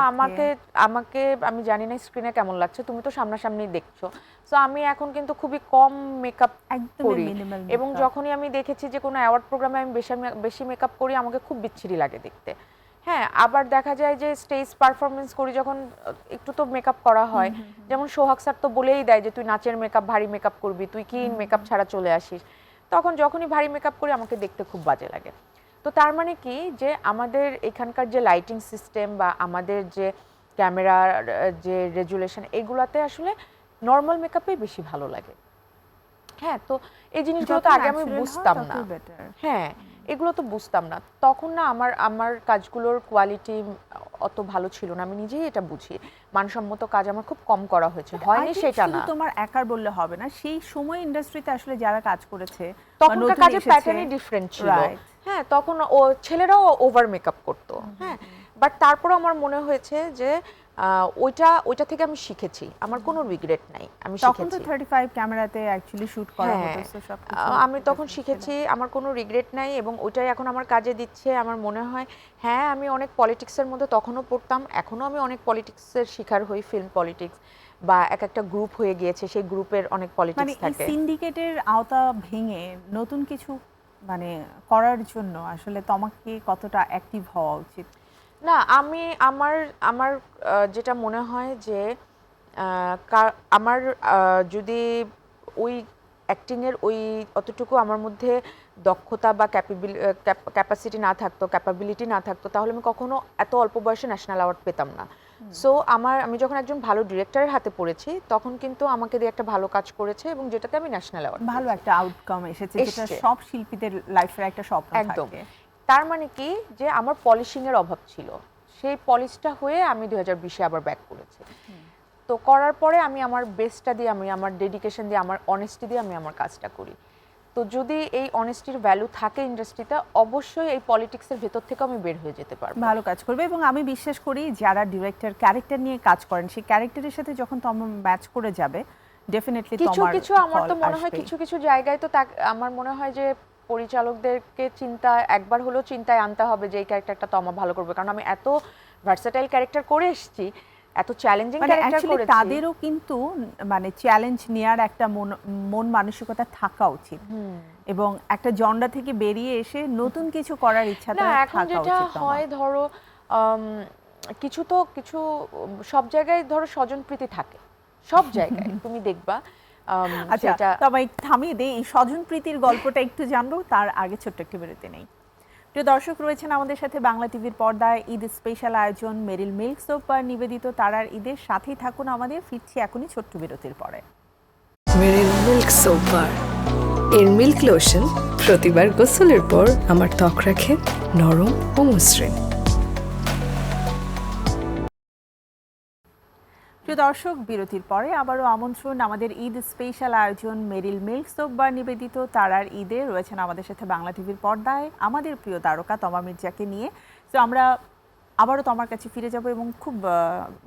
আমাকে আমি জানি না স্ক্রিনে কেমন লাগছে, তুমি তো সামনাসামনি দেখছো। সো আমি এখন কিন্তু খুবই কম মেকআপ করি, এবং যখনই আমি দেখেছি যে কোনো অ্যাওয়ার্ড প্রোগ্রামে আমি বেশি মেকআপ করি, আমাকে খুব বিচ্ছিরি লাগে দেখতে। হ্যাঁ, আবার দেখা যায় যে স্টেজ পারফরমেন্স করি যখন, একটু তো মেকআপ করা হয়। যেমন সোহাগ স্যার তো বলেই দেয় যে তুই নাচের মেকআপ, ভারী মেকআপ করবি, তুই কি মেকআপ ছাড়া চলে আসিস। তখন যখনই ভারী মেকআপ করি আমাকে দেখতে খুব বাজে লাগে। তো তার মানে কি যে আমাদের এখানকার যে লাইটিং সিস্টেম বা আমাদের যে ক্যামেরার যে রেজুলেশন, এগুলাতে আসলে নর্মাল মেকআপই বেশি ভালো লাগে। হ্যাঁ, তো এই জিনিসগুলো তো আগে আমি বুঝতাম না। হ্যাঁ, এগুলো তো বুঝতাম না তখন না। আমার কাজগুলোর কোয়ালিটি অত ভালো ছিল না, আমি নিজেই এটা বুঝি। মানসম্মত কাজ আমার খুব কম করা হয়েছে, হয়নি সেটা না। তোমার একার বললে হবে না, সেই সময় ইন্ডাস্ট্রিতে আসলে যারা কাজ করেছে তখনকার কাজের প্যাটার্নই ডিফারেন্ট ছিল। হ্যাঁ, তখন ছেলেরাও ওভার মেকআপ করতো। হ্যাঁ, বাট তারপর আমার মনে হয়েছে যে ওইটা থেকে আমি শিখেছি, আমার কোনো রিগ্রেট নাই। আমি শিখেছি, তখন তো 35 ক্যামেরাতে অ্যাকচুয়ালি শুট করা হতো, সো সবকিছু আমি তখন শিখেছি, আমার কোনো রিগ্রেট নাই, এবং ওইটাই এখন আমার কাজে দিচ্ছে। আমার মনে হয় হ্যাঁ, আমি অনেক পলিটিক্সের মধ্যে তখনও পড়তাম, এখনো আমি অনেক পলিটিক্সের শিকার হই, ফিল্ম পলিটিক্স বা একটা গ্রুপ হয়ে গিয়েছে, সেই গ্রুপের অনেক পলিটিক্স থাকে। মানে সিন্ডিকেটের আওতা ভেঙে নতুন কিছু মানে করার জন্য আসলে তোমাকে কতটা অ্যাক্টিভ হওয়া উচিত? না, আমার যেটা মনে হয় যে আমার যদি ওই অ্যাক্টিংয়ের অতটুকু আমার মধ্যে দক্ষতা বা ক্যাপাসিটি না থাকতো, ক্যাপাবিলিটি না থাকতো, তাহলে আমি কখনো এত অল্প বয়সে ন্যাশনাল অ্যাওয়ার্ড পেতাম না। সো আমি যখন একজন ভালো ডিরেক্টরের হাতে পড়েছি, তখন কিন্তু আমাকে দিয়ে একটা ভালো কাজ করেছে, এবং যেটাতে আমি ন্যাশনাল অ্যাওয়ার্ড, ভালো একটা আউটকাম এসেছে, যেটা সব শিল্পীদের লাইফের একটা স্বপ্ন থাকে। তার মানে কি যে আমার পলিশিং এর অভাব ছিল সেই পলিশটা হয়ে আমি 2020-এ আবার ব্যাক করেছি। তো করার পরে আমি আমার বেস্টটা দিয়ে, আমি আমার ডেডিকেশন দিয়ে, আমার অনেস্টি দিয়ে আমি আমার কাজটা করি। তো যদি এই অনেস্টির ভ্যালু থাকে ইন্ডাস্ট্রিতে, অবশ্যই এই পলিটিক্সের ভেতর থেকে আমি বের হয়ে যেতে পারবো, ভালো কাজ করবে। এবং আমি বিশ্বাস করি যারা ডিরেক্টর ক্যারেক্টার নিয়ে কাজ করেন, সেই ক্যারেক্টারের সাথে যখন তোমার ম্যাচ করে যাবে, ডেফিনেটলি কিছু তোমার কিছু আমার তো মনে হয় কিছু কিছু জায়গায় তো আমার মনে হয় যে পরিচালকদেরকে একবার হলেও চিন্তায় আনতে হবে যে এই ক্যারেক্টারটা তো আমার ভালো করবে, কারণ আমি এত ভার্সেটাইল ক্যারেক্টার করে এসেছি, এত চ্যালেঞ্জিং ক্যারেক্টার করেছি। তাদেরও কিন্তু মানে চ্যালেঞ্জ নেয়ার একটা মন মানসিকতা থাকা উচিত, এবং একটা জন্ডা থেকে বেরিয়ে এসে নতুন কিছু করার ইচ্ছাটা না, থাকা এখন উচিত। যেটা হয় ধরো কিছু সব জায়গায় ধরো স্বজনপ্রীতি থাকে, সব জায়গায় তুমি দেখবা। আচ্ছা, তবে থামিয়ে দেই, এই স্বজনপ্রীতির গল্পটা একটু জানবো, তার আগে ছোট্ট একটু বিরতি নেই। প্রিয় দর্শক, রয়েছেন আমাদের সাথে বাংলা টিভির পর্দায় ঈদ স্পেশাল আয়োজন মেরিল মিল্ক সোপ বার নিবেদিত তারার ঈদের সাথেই থাকুন আমাদের। ফিরছি এখনই ছোট্ট বিরতির পরে। মেরিল মিল্ক সোপ বার, এর মিল্ক লোশন প্রতিবার গোসলের পর আমার ত্বক রাখে নরম ও মসৃণ। প্রিয় দর্শক, বিরতির পরে আবারও আমন্ত্রণ আমাদের ঈদ স্পেশাল আয়োজন মেরিল মিল্ক সোপ বার নিবেদিত তারার ঈদে। রয়েছেন আমাদের সাথে বাংলা টিভির পর্দায় আমাদের প্রিয় তারকা তমা মির্জাকে নিয়ে। তো আমরা আবারও তোমার কাছে ফিরে যাব, এবং খুব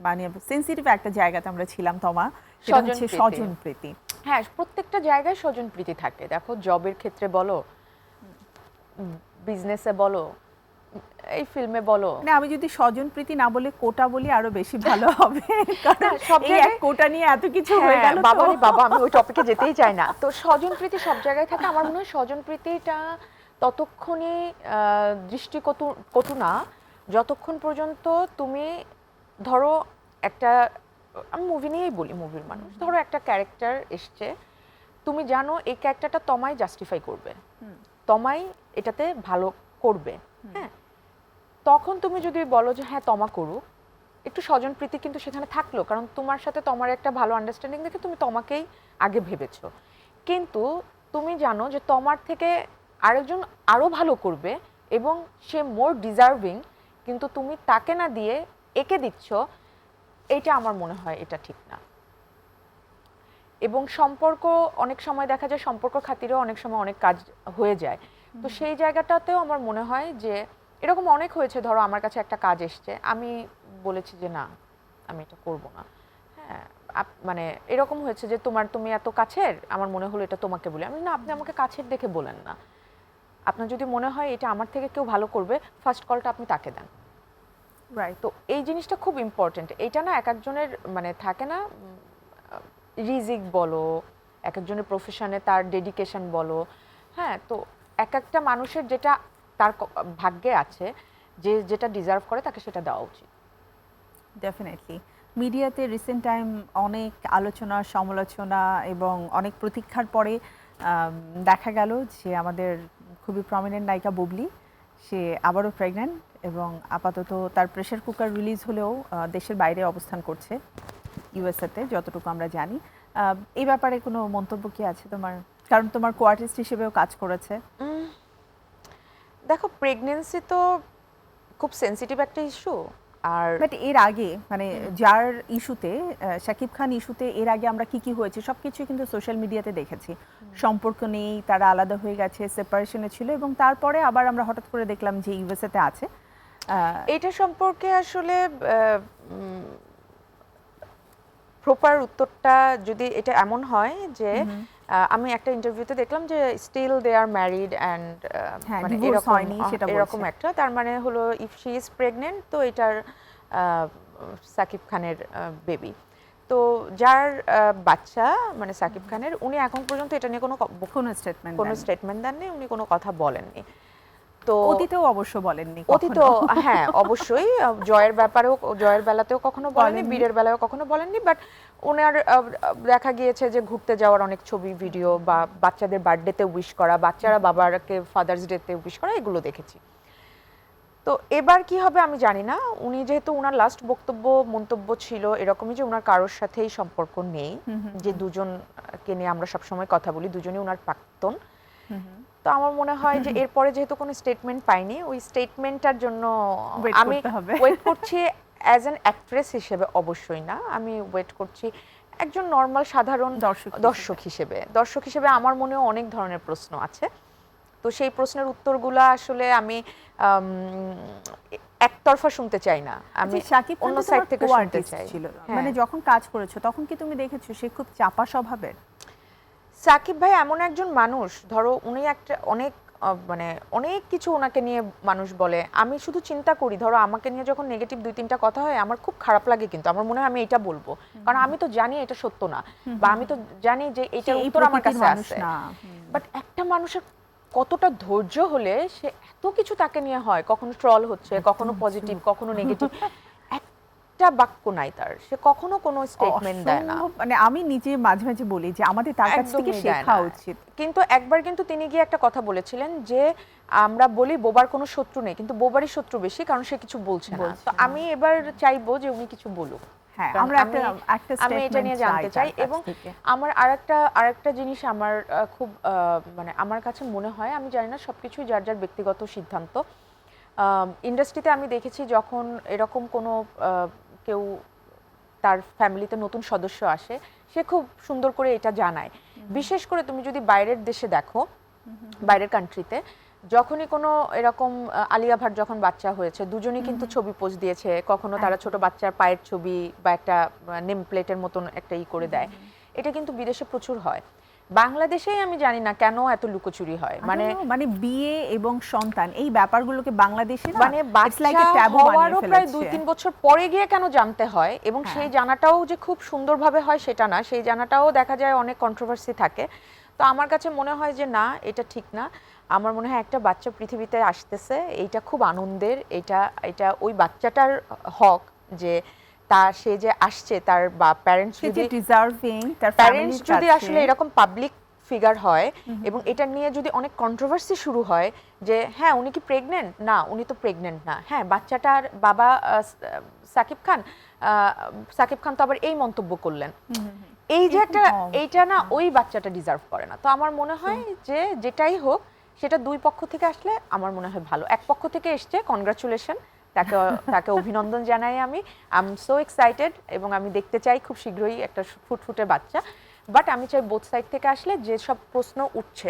মানে সেন্সিটিভ একটা জায়গাতে আমরা ছিলাম তমা, সেটা হচ্ছে স্বজনপ্রীতি। হ্যাঁ, প্রত্যেকটা জায়গায় স্বজনপ্রীতি থাকে। দেখো, জবের ক্ষেত্রে বলো, বিজনেসে বলো, এই ফিল্মে বলো। না, আমি যদি স্বজনপ্রীতি না বলে কোটা বলি আরো বেশি ভালো হবে, কারণ সব জায়গায় কোটা নিয়ে এত কিছু হয়ে গেল। বাবা, আমি ওই টপিকে যেতেই চাই না। তো স্বজনপ্রীতি সব জায়গায় থাকে। আমার মনে হয় স্বজনপ্রীতিটা ততক্ষণই দৃষ্টিকটু না যতক্ষণ পর্যন্ত তুমি ধরো একটা, আমি মুভি নিয়েই বলি, মুভির মানুষ, ধরো একটা ক্যারেক্টার এসছে, তুমি জানো এই ক্যারেক্টারটা তোমায় জাস্টিফাই করবে, তোমায় এটাতে ভালো করবে, হ্যাঁ, তখন তুমি যদি বলো যে হ্যাঁ তমা করুক, একটু স্বজনপ্রীতি কিন্তু সেখানে থাকলো, কারণ তোমার সাথে তোমার একটা ভালো আন্ডারস্ট্যান্ডিং দেখে তুমি তমাকেই আগে ভেবেছো। কিন্তু তুমি জানো যে তোমার থেকে আরেকজন আরো ভালো করবে এবং সে মোর ডিজার্ভিং, কিন্তু তুমি তাকে না দিয়ে একে দিচ্ছ, এইটা আমার মনে হয় এটা ঠিক না। এবং সম্পর্ক অনেক সময় দেখা যায় সম্পর্ক খাতিরেও অনেক সময় অনেক কাজ হয়ে যায়। তো সেই জায়গাটাতেও আমার মনে হয় যে এরকম অনেক হয়েছে, ধরো আমার কাছে একটা কাজ এসছে, আমি বলেছি যে না আমি এটা করব না, হ্যাঁ, মানে এরকম হয়েছে যে তুমি এত কাছের, আমার মনে হলো এটা তোমাকে বলি, আমি না, আপনি আমাকে কাছের দেখে বলেন না, আপনার যদি মনে হয় এটা আমার থেকে কেউ ভালো করবে, ফার্স্ট কলটা আপনি তাকে দেন। রাইট। তো এই জিনিসটা খুব ইম্পর্টেন্ট। এইটা না এক একজনের মানে থাকে না, রিজিক বলো, এক একজনের প্রফেশনে তার ডেডিকেশন বলো, হ্যাঁ, তো এক একটা মানুষের যেটা তার ভাগ্যে আছে, যে যেটা ডিজার্ভ করে তাকে সেটা দেওয়া উচিত। ডেফিনেটলি। মিডিয়াতে রিসেন্ট টাইম অনেক আলোচনা সমালোচনা এবং অনেক প্রতীক্ষার পরে দেখা গেল যে আমাদের খুবই প্রমিনেন্ট নায়িকা বুবলি, সে আবারও প্রেগন্যান্ট, এবং আপাতত তার প্রেশার কুকার রিলিজ হলেও দেশের বাইরে অবস্থান করছে, ইউএসএতে, যতটুকু আমরা জানি। এই ব্যাপারে কোনো মন্তব্য কি আছে তোমার? কারণ তোমার কোয়ার্টিস্ট হিসেবেও কাজ করেছে। দেখো, প্রেগন্যান্সি তো খুব সেনসিটিভ একটা ইস্যু। আর বাট এর আগে মানে যার ইস্যুতে, শাকিব খান ইস্যুতে এর আগে আমরা কি হয়েছে সবকিছু কিন্তু সোশ্যাল মিডিয়াতে দেখেছি। সম্পর্ক নেই, তারা আলাদা হয়ে গেছে, সেপারেশনে ছিল, এবং তারপরে আবার আমরা হঠাৎ করে দেখলাম যে ইউএসএতে আছে। এটা সম্পর্কে আসলে প্রপার উত্তরটা যদি এটা এমন হয় যে আমি একটা ইন্টারভিউতে দেখলাম যে still they are married and মানে এরকম একটা, তার মানে হলো ইফ শি ইজ প্রেগনেন্ট তো এটার সাকিব খানের বেবি। তো যার বাচ্চা মানে সাকিব খানের, উনি এখন পর্যন্ত এটা নিয়ে কোনো স্টেটমেন্ট দেননি, উনি কোনো কথা বলেননি। তো অতীতেও অবশ্য বলেননি, অতীতেও হ্যাঁ অবশ্যই, জয়ের বেলাতেও কখনো বলেননি, বীরের বেলাতেও কখনো বলেননি, বাট ওনার দেখা গিয়েছে যে ঘুরতে যাওয়ার অনেক ছবি ভিডিও বা বাচ্চাদের বার্থডেতে উইশ করা, বাচ্চারা বাবাকে ফাদার্স ডেতে উইশ করা, এগুলো দেখেছি। তো এবার কি হবে আমি জানি না। উনি যেহেতু ওনার লাস্ট মন্তব্য ছিল এরকমই যে ওনার কারোর সাথেই সম্পর্ক নেই, যে দুজনকে নিয়ে আমরা সবসময় কথা বলি, দুজনই ওনার প্রাক্তন। তো আমার মনে হয় যে এরপরে যেহেতু কোনো স্টেটমেন্ট পাইনি, ওই স্টেটমেন্টটার জন্য Wait আমি করতে হবে। ওয়েট করছি অ্যাজ অ্যান অ্যাক্ট্রেস হিসেবে। অবশ্যই না, আমি ওয়েট করছি একজন নর্মাল সাধারণ দর্শক হিসেবে আমার মনেও অনেক ধরনের প্রশ্ন আছে। তো সেই প্রশ্নের উত্তরগুলো আসলে আমি একতরফা শুনতে চাই না, আমি শাকিব খান অন্য তো সাইড তোমার থেকে শুনতে co-artist চাই। ছিল, হ্যাঁ। মানে যখন কাজ করেছো তখন কি তুমি দেখেছো সে খুব চাপা স্বভাবের? সাকিব ভাই এমন একজন মানুষ, ধরো উনি একটা অনেক মানে অনেক কিছু ওনাকে নিয়ে মানুষ বলে, আমি শুধু চিন্তা করি ধরো আমাকে নিয়ে যখন নেগেটিভ 2-3টা কথা হয় আমার খুব খারাপ লাগে, কিন্তু আমার মনে হয় আমি এটা বলবো, কারণ আমি তো জানি এটা সত্য না, বা আমি তো জানি যে এটার এই উত্তর আমার কাছে প্রকৃতির মানুষ আছে। না। বাট একটা মানুষের কতটা ধৈর্য হলে সে এত কিছু তাকে নিয়ে হয়, কখনো ট্রল হচ্ছে, কখনো পজিটিভ, কখনো নেগেটিভ, একটা বাক্য নাই তার, সে কখনো কোনো স্টেটমেন্ট দেয় না। মানে আমি নিজে মাঝে মাঝে বলি যে আমাদের তার কাছ থেকে একদমই দেয় শেখা না। উচিত। কিন্তু একবার কিন্তু তিনি গিয়ে একটা কথা বলেছিলেন যে আমরা বলি বোবার কোনো শত্রু নেই, কিন্তু বোবারই শত্রু বেশি, কারণ সে কিছু বলছে না। তো আমি এবার চাইবো যে উনি কিছু বলুক। হ্যাঁ, কারণ আমরা একটা আমি এটা নিয়ে জানতে চাই। এবং আমার আরেকটা জিনিস আমার খুব মানে আমার কাছে মনে হয়, আমি জানি না, সবকিছুই যার যার ব্যক্তিগত সিদ্ধান্ত। ইন্ডাস্ট্রিতে আমি দেখেছি যখন এরকম কোনো কেউ তার ফ্যামিলিতে নতুন সদস্য আসে, সে খুব সুন্দর করে এটা জানায়। বিশেষ করে তুমি যদি বাইরের দেশে দেখো, বাইরের কান্ট্রিতে যখনই কোনো এরকম আলিয়া ভাট যখন বাচ্চা হয়েছে, দুজনেই কিন্তু ছবি পোস্ট দিয়েছে, কখনো তারা ছোট বাচ্চার পায়ের ছবি বা একটা নেম প্লেটের মতন একটা করে দেয়। এটা কিন্তু বিদেশে প্রচুর হয়। বাংলাদেশেই আমি জানি না কেন এত লুকোচুরি হয়। মানে বিয়ে এবং সন্তান এই ব্যাপারগুলোকে বাংলাদেশে মানে বাচ্চা হওয়ারও প্রায় 2-3 বছর পরে গিয়ে কেন জানতে হয়, এবং সেই জানাটাও যে খুব সুন্দরভাবে হয় সেটা না, সেই জানাটাও দেখা যায় অনেক কন্ট্রোভার্সি থাকে। তো আমার কাছে মনে হয় যে না, এটা ঠিক না। আমার মনে হয় একটা বাচ্চা পৃথিবীতে আসতেছে, এইটা খুব আনন্দের, এটা ওই বাচ্চাটার হক যে সে যে আসছে, তার বা প্যারেন্টস যদি আসলে এরকম পাবলিক ফিগার হয় এবং এটা নিয়ে যদি অনেক কন্ট্রোভার্সি শুরু হয় যে হ্যাঁ উনি কি প্রেগনেন্ট, না উনি তো প্রেগনেন্ট না, হ্যাঁ বাচ্চাটার বাবা সাকিব খান তো আবার এই মন্তব্য করলেন, এই যে একটা এইটা না, ওই বাচ্চাটা ডিজার্ভ করে না। তো আমার মনে হয় যে যেটাই হোক সেটা দুই পক্ষ থেকে আসলে আমার মনে হয় ভালো। এক পক্ষ থেকে এসছে, কনগ্রাচুলেশন, তাকে অভিনন্দন জানাই। আমি আই এম সো এক্সাইটেড এবং আমি দেখতে চাই খুব শীঘ্রই একটা ফুটফুটে বাচ্চা। বাট আমি চাই বোথ সাইড থেকে আসলে যে সব প্রশ্ন উঠছে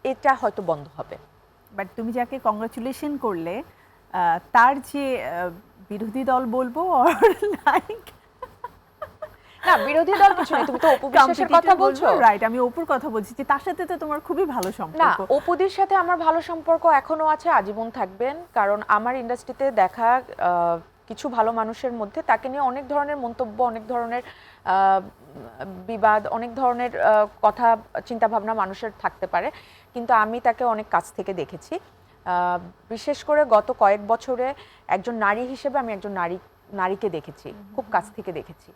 এটা হয়তো বন্ধ হবে। বাট তুমি যাকে কংগ্রাচুলেশন করলে তার যে বিরোধী দল বলবো লাইক না, বিরোধী দল কিছু না, তুমি তো অপু বিশ্বাসের কথা বলছো। রাইট, আমি অপুর কথা বলছি যে তার সাথে তো তোমার খুবই ভালো সম্পর্ক। না, অপুদের সাথে আমার ভালো সম্পর্ক এখনো আছে, আজীবন থাকবেন। কারণ আমার ইন্ডাস্ট্রিতে দেখা কিছু ভালো মানুষের মধ্যে তাকে নিয়ে অনেক ধরনের মন্তব্য, অনেক ধরনের বিবাদ, অনেক ধরনের কথা চিন্তা ভাবনা মানুষের থাকতে পারে, কিন্তু আমি তাকে অনেক কাছ থেকে দেখেছি। বিশেষ করে গত কয়েক বছরে একজন নারী হিসেবে আমি একজন নারীকে দেখেছি, খুব কাছ থেকে দেখেছি।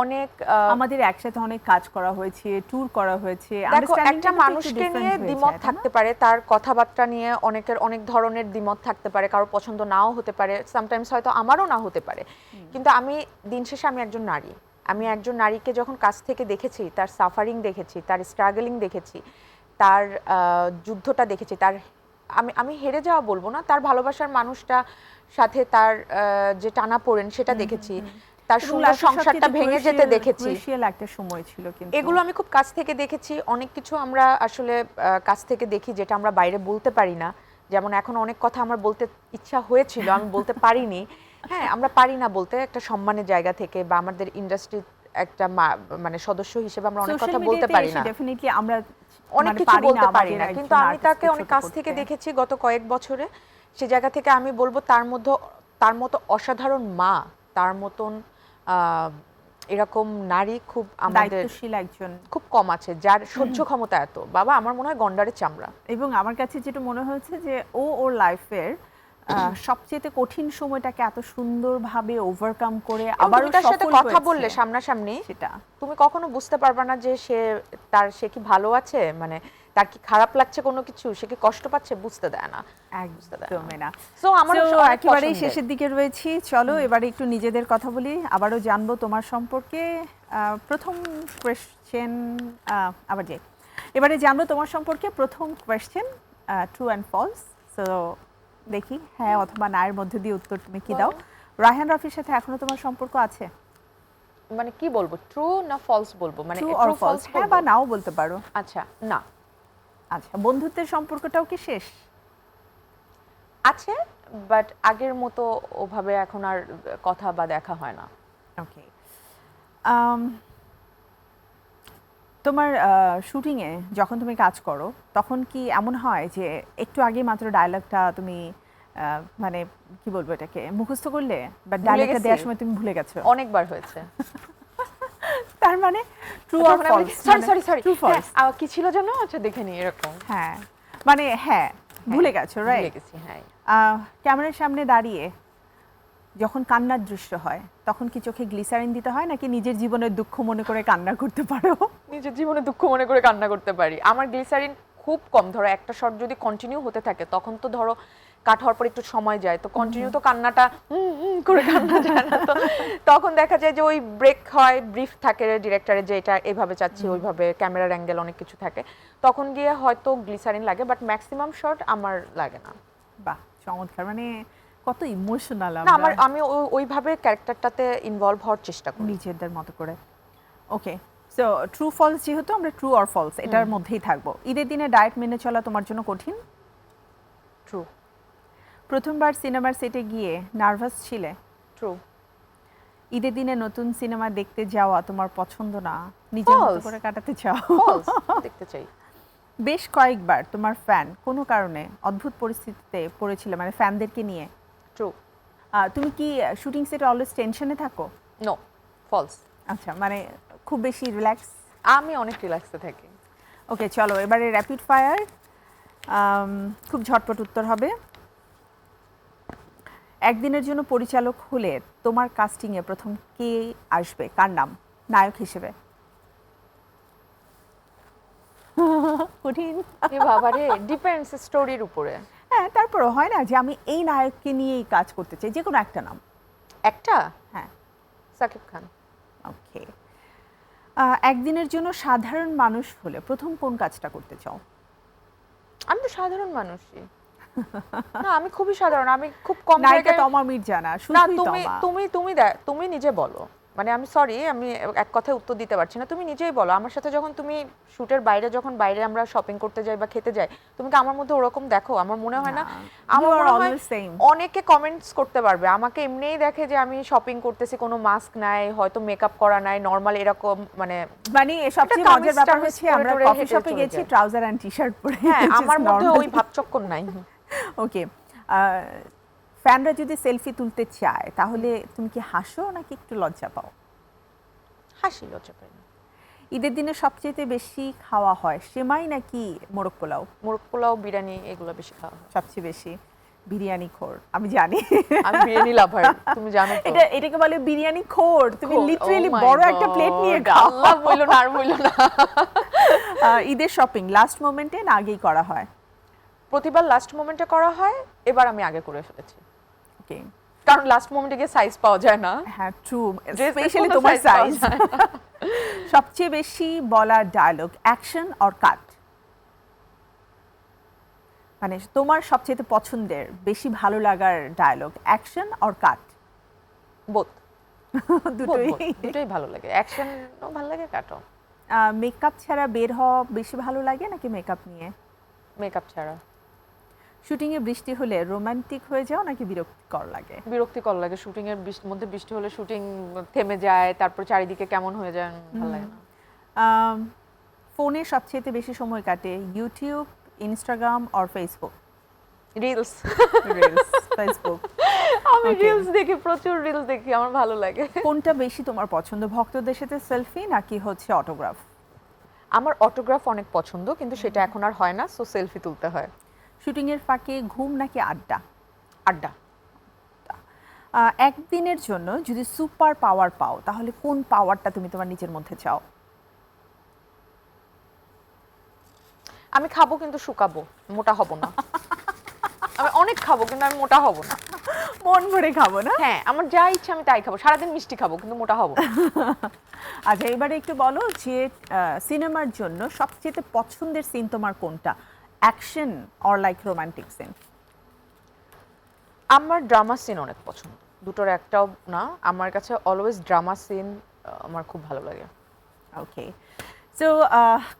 অনেক আমাদের একসাথে অনেক কাজ করা হয়েছে, ট্যুর করা হয়েছে। দেখো, একটা মানুষকে নিয়ে দ্বিমত থাকতে পারে, তার কথাবার্তা নিয়ে অনেকের অনেক ধরনের দ্বিমত থাকতে পারে, কারো পছন্দ নাও হতে পারে, সামটাইমস হয়তো আমারও না হতে পারে, কিন্তু আমি দিন শেষে আমি একজন নারী। আমি একজন নারীকে যখন কাছ থেকে দেখেছি, তার সাফারিং দেখেছি, তার স্ট্রাগলিং দেখেছি, তার যুদ্ধটা দেখেছি, তার আমি হেরে যাওয়া বলবো না, তার ভালোবাসার মানুষটা সাথে তার যে টানাপোড়েন সেটা দেখেছি, তার সুন্দর সংসারটা ভেঙে যেতে দেখেছি। একটা সময় ছিল, কিন্তু এগুলো আমি খুব কাছ থেকে দেখেছি। অনেক কিছু আমরা আসলে কাছ থেকে দেখি যেটা আমরা বাইরে বলতে পারি না। যেমন এখন অনেক কথা আমার বলতে ইচ্ছা হয়েছিল, আমি বলতে পারিনি। হ্যাঁ, আমরা পারি না বলতে, একটা সম্মানের জায়গা থেকে বা আমাদের ইন্ডাস্ট্রির একটা মানে সদস্য হিসেবে আমরা অনেক কথা বলতে পারি না, ডেফিনেটলি আমরা অনেক কিছু বলতে পারি না। কিন্তু আমি তাকে অনেক কাছ থেকে দেখেছি গত কয়েক বছরে। সে জায়গা থেকে আমি বলবো তার মতো অসাধারণ মা, তার মতন এরকম নারী খুব আমাদের দায়িত্বশীল একজন খুব কম আছে, যার সহ্য ক্ষমতা এত। বাবা, আমার মনে হয় গন্ডারের চামড়া। এবং আমার কাছে যেটা মনে হয়েছে যে ওর লাইফের সবচেয়ে কঠিন সময়টাকে এত সুন্দরভাবে ওভারকাম করে আবার তার সাথে কথা বললে সামনাসামনি, সেটা তুমি কখনো বুঝতে পারবে না যে সে কি ভালো আছে, মানে তার কি খারাপ লাগছে কোনো কিছু, সে কি কষ্ট পাচ্ছে, বুঝতে দেয় না, একদমই না। সো আমরা একেবারেই শেষের দিকে রয়েছি, চলো এবারে একটু নিজেদের কথা বলি, আবারও জানবো তোমার সম্পর্কে। প্রথম কোয়েশ্চেন এবারে জানবো তোমার সম্পর্কে। প্রথম question, true and false. So দেখি হ্যাঁ অথবা নায়ের মধ্যে দিয়ে উত্তর তুমি কি দাও। রায়হান রাফির সাথে এখনো তোমার সম্পর্ক আছে? মানে কি বলবো, ট্রু না ফলস বলবো? মানে ট্রু অর ফলস, হ্যাঁ বা নাও বলতে পারো। আচ্ছা, না। আচ্ছা, বন্ধুত্বের সম্পর্কটাও কি শেষ? আছে, বাট আগের মতো ওভাবে এখন আর কথা বা দেখা হয় না। ওকে, তোমার শুটিংয়ে যখন তুমি কাজ করো তখন কি এমন হয় যে একটু আগে মাত্র ডায়লগটা তুমি মানে কি বলবো এটাকে মুখস্থ করলে, বাট ডায়লগটা দেওয়ার সময় তুমি ভুলে গেছো? অনেকবার হয়েছে। তার মানে true or false? Sorry true false কি ছিল জানো? আচ্ছা দেখে নি এরকম। হ্যাঁ মানে হ্যাঁ ভুলে গেছো, রাইট? ভুলে গেছি, হ্যাঁ। ক্যামেরার সামনে দাঁড়িয়ে যখন কান্নার দৃশ্য হয় তখন কি চোখে গ্লিসারিন দিতে হয় নাকি নিজের জীবনের দুঃখ মনে করে কান্না করতে পারো? নিজের জীবনে দুঃখ মনে করে কান্না করতে পারি। আমার গ্লিসারিন খুব কম, ধরো একটা শট যদি কন্টিনিউ হতে থাকে তখন তো ধরো কাট হওয়ার পর একটু সময় যায়, তো কন্টিনিউ তো কান্নাটা করে কান্না যায় না, তো তখন দেখা যায় যে ওই ব্রেক হয়, ব্রিফ থাকে ডিরেক্টরের যে এটা এভাবে চাচ্ছি, ওইভাবে ক্যামেরার অ্যাঙ্গেল অনেক কিছু থাকে, তখন গিয়ে হয়তো গ্লিসারিন লাগে, বাট ম্যাক্সিমাম শট আমার লাগে না। বাহ, চমৎকার। মানে কত ইমোশনাল না, আমি ওইভাবে ক্যারেক্টারটাতে ইনভলভ হওয়ার চেষ্টা করি নিজেদের মতো করে। ওকে, সো ট্রু ফলস যেহেতু আমরা ট্রু অর ফলস এটার মধ্যেই থাকবো। ঈদের দিনে ডায়েট মেনে চলা তোমার জন্য কঠিন? ট্রু। প্রথমবার সিনেমার সেটে গিয়ে নার্ভাস ছিলে? ট্রু। ঈদের দিনে নতুন সিনেমা দেখতে যাওয়া তোমার পছন্দ না, নিজের মতো করে কাটাতে চাও? ফলস, দেখতে চাই। বেশ কয়েকবার তোমার ফ্যান কোনো কারণে অদ্ভুত পরিস্থিতিতে পড়েছিল, মানে ফ্যানদেরকে নিয়ে? ট্রু। তুমি কি শুটিং সেটে অলওয়েজ টেনশনে থাকো? No, false. আচ্ছা, মানে খুব বেশি রিল্যাক্স? আমি অনেক রিল্যাক্সে থাকি। ওকে, চলো এবারে র্যাপিড ফায়ার, খুব ঝটপট উত্তর হবে। একদিনের জন্য পরিচালক হলে তোমার কাস্টিংয়ে প্রথম কে আসবে, কার নাম নায়ক হিসেবে? কঠিন। এ বাবারে, ডিপেন্ডস স্টোরির উপরে। হ্যাঁ, তারপরও হয় না যে আমি এই নায়ককে নিয়েই কাজ করতে চাই, যে কোনো একটা নাম। একটা? হ্যাঁ। সাকিব খান। ওকে, একদিনের জন্য সাধারণ মানুষ হলে প্রথম কোন কাজটা করতে চাও? আমি তো সাধারণ মানুষই। না, আমি খুবই সাধারণ, আমি খুব কম নায়িকা জায়গায়। তমা মির্জানা, না, শুধুই তুমি তমা। তুমি তুমি তুমি নিজে বলো, মানে আমি সরি, আমি এক কথায় উত্তর দিতে পারছি না, তুমি নিজেই বলো। আমার সাথে যখন তুমি শুটের বাইরে, যখন বাইরে আমরা শপিং করতে যাই বা খেতে যাই, তুমি কি আমার মধ্যে ওরকম দেখো? আমার মনে হয় না। আমার You are মনে হয় always same. অনেকে কমেন্টস করতে পারবে, আমাকে এমনিই দেখে যে আমি শপিং করতেছি, কোনো মাস্ক নাই, হয়তো মেকআপ করা নাই, নরমাল এরকম, মানে সবচেয়ে একটা মজার ব্যাপার কামিজ হচ্ছে টামিজ আমরা পরে কফি হেঁটে শপে চলে গেছি যাই। ট্রাউজার এন্ড টি-শার্ট পরে। হ্যাঁ, which is আমার মধ্যে normal. ওই ভাবচক্কর নাই। ওকে, ফ্যানরা যদি সেলফি তুলতে চায় তাহলে তুমি কি হাসো নাকি একটু লজ্জা পাও? হাসি, লজ্জা পাই না। ঈদের দিনে সবচেয়ে বেশি খাওয়া হয় সেমাই নাকি মোরগ পোলাও? মোরগ পোলাও, বিরিয়ানি, এগুলো বেশি খাওয়া হয়। সবচেয়ে বেশি বিরিয়ানি খোর, আমি জানি। আমি বিরিয়ানি লাভার, তুমি জানো তো। এটাকে বলে বিরিয়ানি খোর। তুমি খোর, লিটারালি oh my বড় একটা প্লেট নিয়ে God, খাও। আল্লাহ বইলো না, আর বইলো না। ঈদের শপিং লাস্ট মোমেন্টে না আগেই করা হয়? প্রতিবার লাস্ট মোমেন্টে করা হয়, এবার আমি আগে করে ফেলেছি, ওকে, কারণ লাস্ট মোমেন্টে গিয়ে সাইজ পাওয়া যায় না। হ্যাঁ ট্রু, Dress এর স্পেশালি কোনো তোমার size পাওয়া সাইজ। যায় না। সবচেয়ে বেশি বলা ডায়লগ অ্যাকশন অর কাট? মানে তোমার সবচেয়ে পছন্দের, বেশি ভালো লাগার dialogue action or cut? Both. দুটোই। দুটোই ভালো লাগে, অ্যাকশনও ভালো লাগে, কাটও। মেকআপ ছাড়া বের হওয়া বেশি ভালো লাগে নাকি মেকআপ নিয়ে? মেকআপ ছাড়া। শুটিং এ বৃষ্টি হলে রোমান্টিক হয়ে যাও নাকি বিরক্তিকর লাগে? বিরক্তিকর লাগে, শুটিং এর মধ্যে বৃষ্টি হলে শুটিং থেমে যায়, তারপর চারিদিকে কেমন হয়ে যায়, ভালো লাগে না। ফোনে সবচেয়ে বেশি সময় কাটে YouTube, Instagram or Facebook? Reels. Facebook. আমি রিলস দেখি, প্রচুর রিলস দেখি, আমার ভালো লাগে। কোনটা বেশি তোমার পছন্দ, ভক্তদের সাথে সেলফি নাকি হচ্ছে অটোগ্রাফ? আমার অটোগ্রাফ অনেক পছন্দ, কিন্তু সেটা এখন আর হয় না, সো সেলফি তুলতে হয়। শুটিং এর ফাঁকে ঘুম নাকি আড্ডা? আড্ডা। একদিনের জন্য যদি সুপার পাওয়ার পাও তাহলে কোন পাওয়ারটা তুমি তোমার নিজের মধ্যে চাও? আমি খাবো কিন্তু শুকাবো, মোটা হব না। আমি অনেক খাবো কিন্তু আমি মোটা হব না। মন ভরে খাবো না? হ্যাঁ, আমার যা ইচ্ছা আমি তাই খাবো, সারাদিন মিষ্টি খাবো কিন্তু মোটা হব না। আচ্ছা, এবারে একটু বলো যে সিনেমার জন্য সবচেয়ে পছন্দের সিন তোমার কোনটা? Action or like romantic scene? আমার ড্রামা সিন অনেক পছন্দ, দুটোর একটাও না, আমার কাছে অলওয়েজ ড্রামা সিন আমার খুব ভালো লাগে। ওকে, সো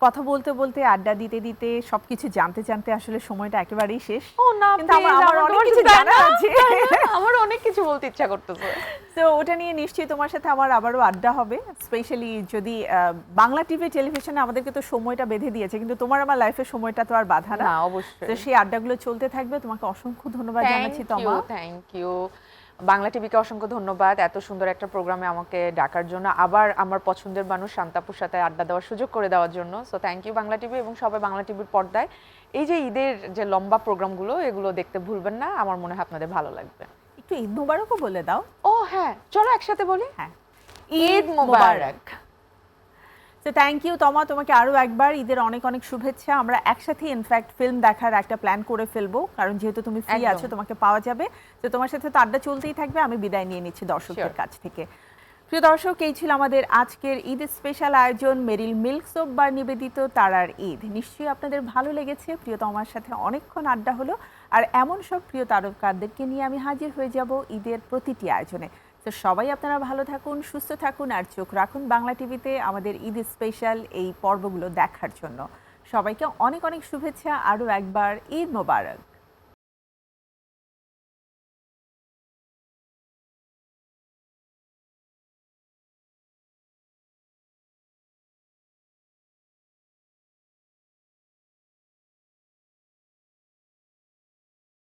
কথা বলতে বলতে আড্ডা দিতে দিতে সবকিছু জানতে জানতে আসলে সময়টা একেবারেই শেষ। ও না, কিন্তু আমার অনেক কিছু জানার আছে। আমার অনেক কিছু বলতে ইচ্ছা করতেছে। তো ওটা নিয়ে নিশ্চয়ই তোমার সাথে আমার আবারও আড্ডা হবে, স্পেশালি যদি বাংলা টিভি টেলিভিশনে আমাদেরকে তো সময়টা বেঁধে দিয়েছে, কিন্তু তোমার আমার লাইফের সময়টা তো আর বাধা না। না, অবশ্যই। তো সেই আড্ডাগুলো চলতে থাকবে। তোমাকে অসংখ্য ধন্যবাদ জানাচ্ছি তমা। Thank you. বাংলা টিভিকে অসংখ্য ধন্যবাদ এত সুন্দর একটা প্রোগ্রামে আমাকে ডাকার জন্য, আবার আমার পছন্দের মানুষ শান্তাপুর সাথে আড্ডা দেওয়ার সুযোগ করে দেওয়ার জন্য। So thank you Bangla TV, এবং সবাই বাংলা টিভির পর্দায় এই যে ঈদের যে লম্বা প্রোগ্রামগুলো এগুলো দেখতে ভুলবেন না, আমার মনে হয় আপনাদের ভালো লাগবে। একটু ঈদ মোবারকও বলে দাও। ও হ্যাঁ, চলো একসাথে বলি। হ্যাঁ, ঈদ মোবারক। তো থ্যাংক ইউ তমা, তোমাকে আরও একবার ঈদের অনেক অনেক শুভেচ্ছা। আমরা একসাথে ইনফ্যাক্ট ফিল্ম দেখার একটা প্ল্যান করে ফেলবো, কারণ যেহেতু তুমি ফ্রি একদম। আছো, তোমাকে পাওয়া যাবে। তো তোমার সাথে তো আড্ডা চলতেই থাকবে। আমি বিদায় নিয়ে নিচ্ছি দর্শকদের কাছ থেকে। প্রিয় দর্শক, এই ছিল আমাদের আজকের ঈদ স্পেশাল আয়োজন মেরিল মিল্ক সোপ বা নিবেদিত তারার ঈদ। নিশ্চয়ই আপনাদের ভালো লেগেছে। প্রিয়তমার সাথে অনেকক্ষণ আড্ডা হলো, আর এমন সব প্রিয় তারকাদেরকে নিয়ে আমি হাজির হয়ে যাব ঈদের প্রতিটি আয়োজনে। তো সবাই আপনারা ভালো থাকুন, সুস্থ থাকুন, আর চোখ রাখুন বাংলা টিভিতে আমাদের ঈদ স্পেশাল এই পর্বগুলো দেখার জন্য। সবাইকে অনেক অনেক শুভেচ্ছা। আরও একবার ঈদ মোবারক।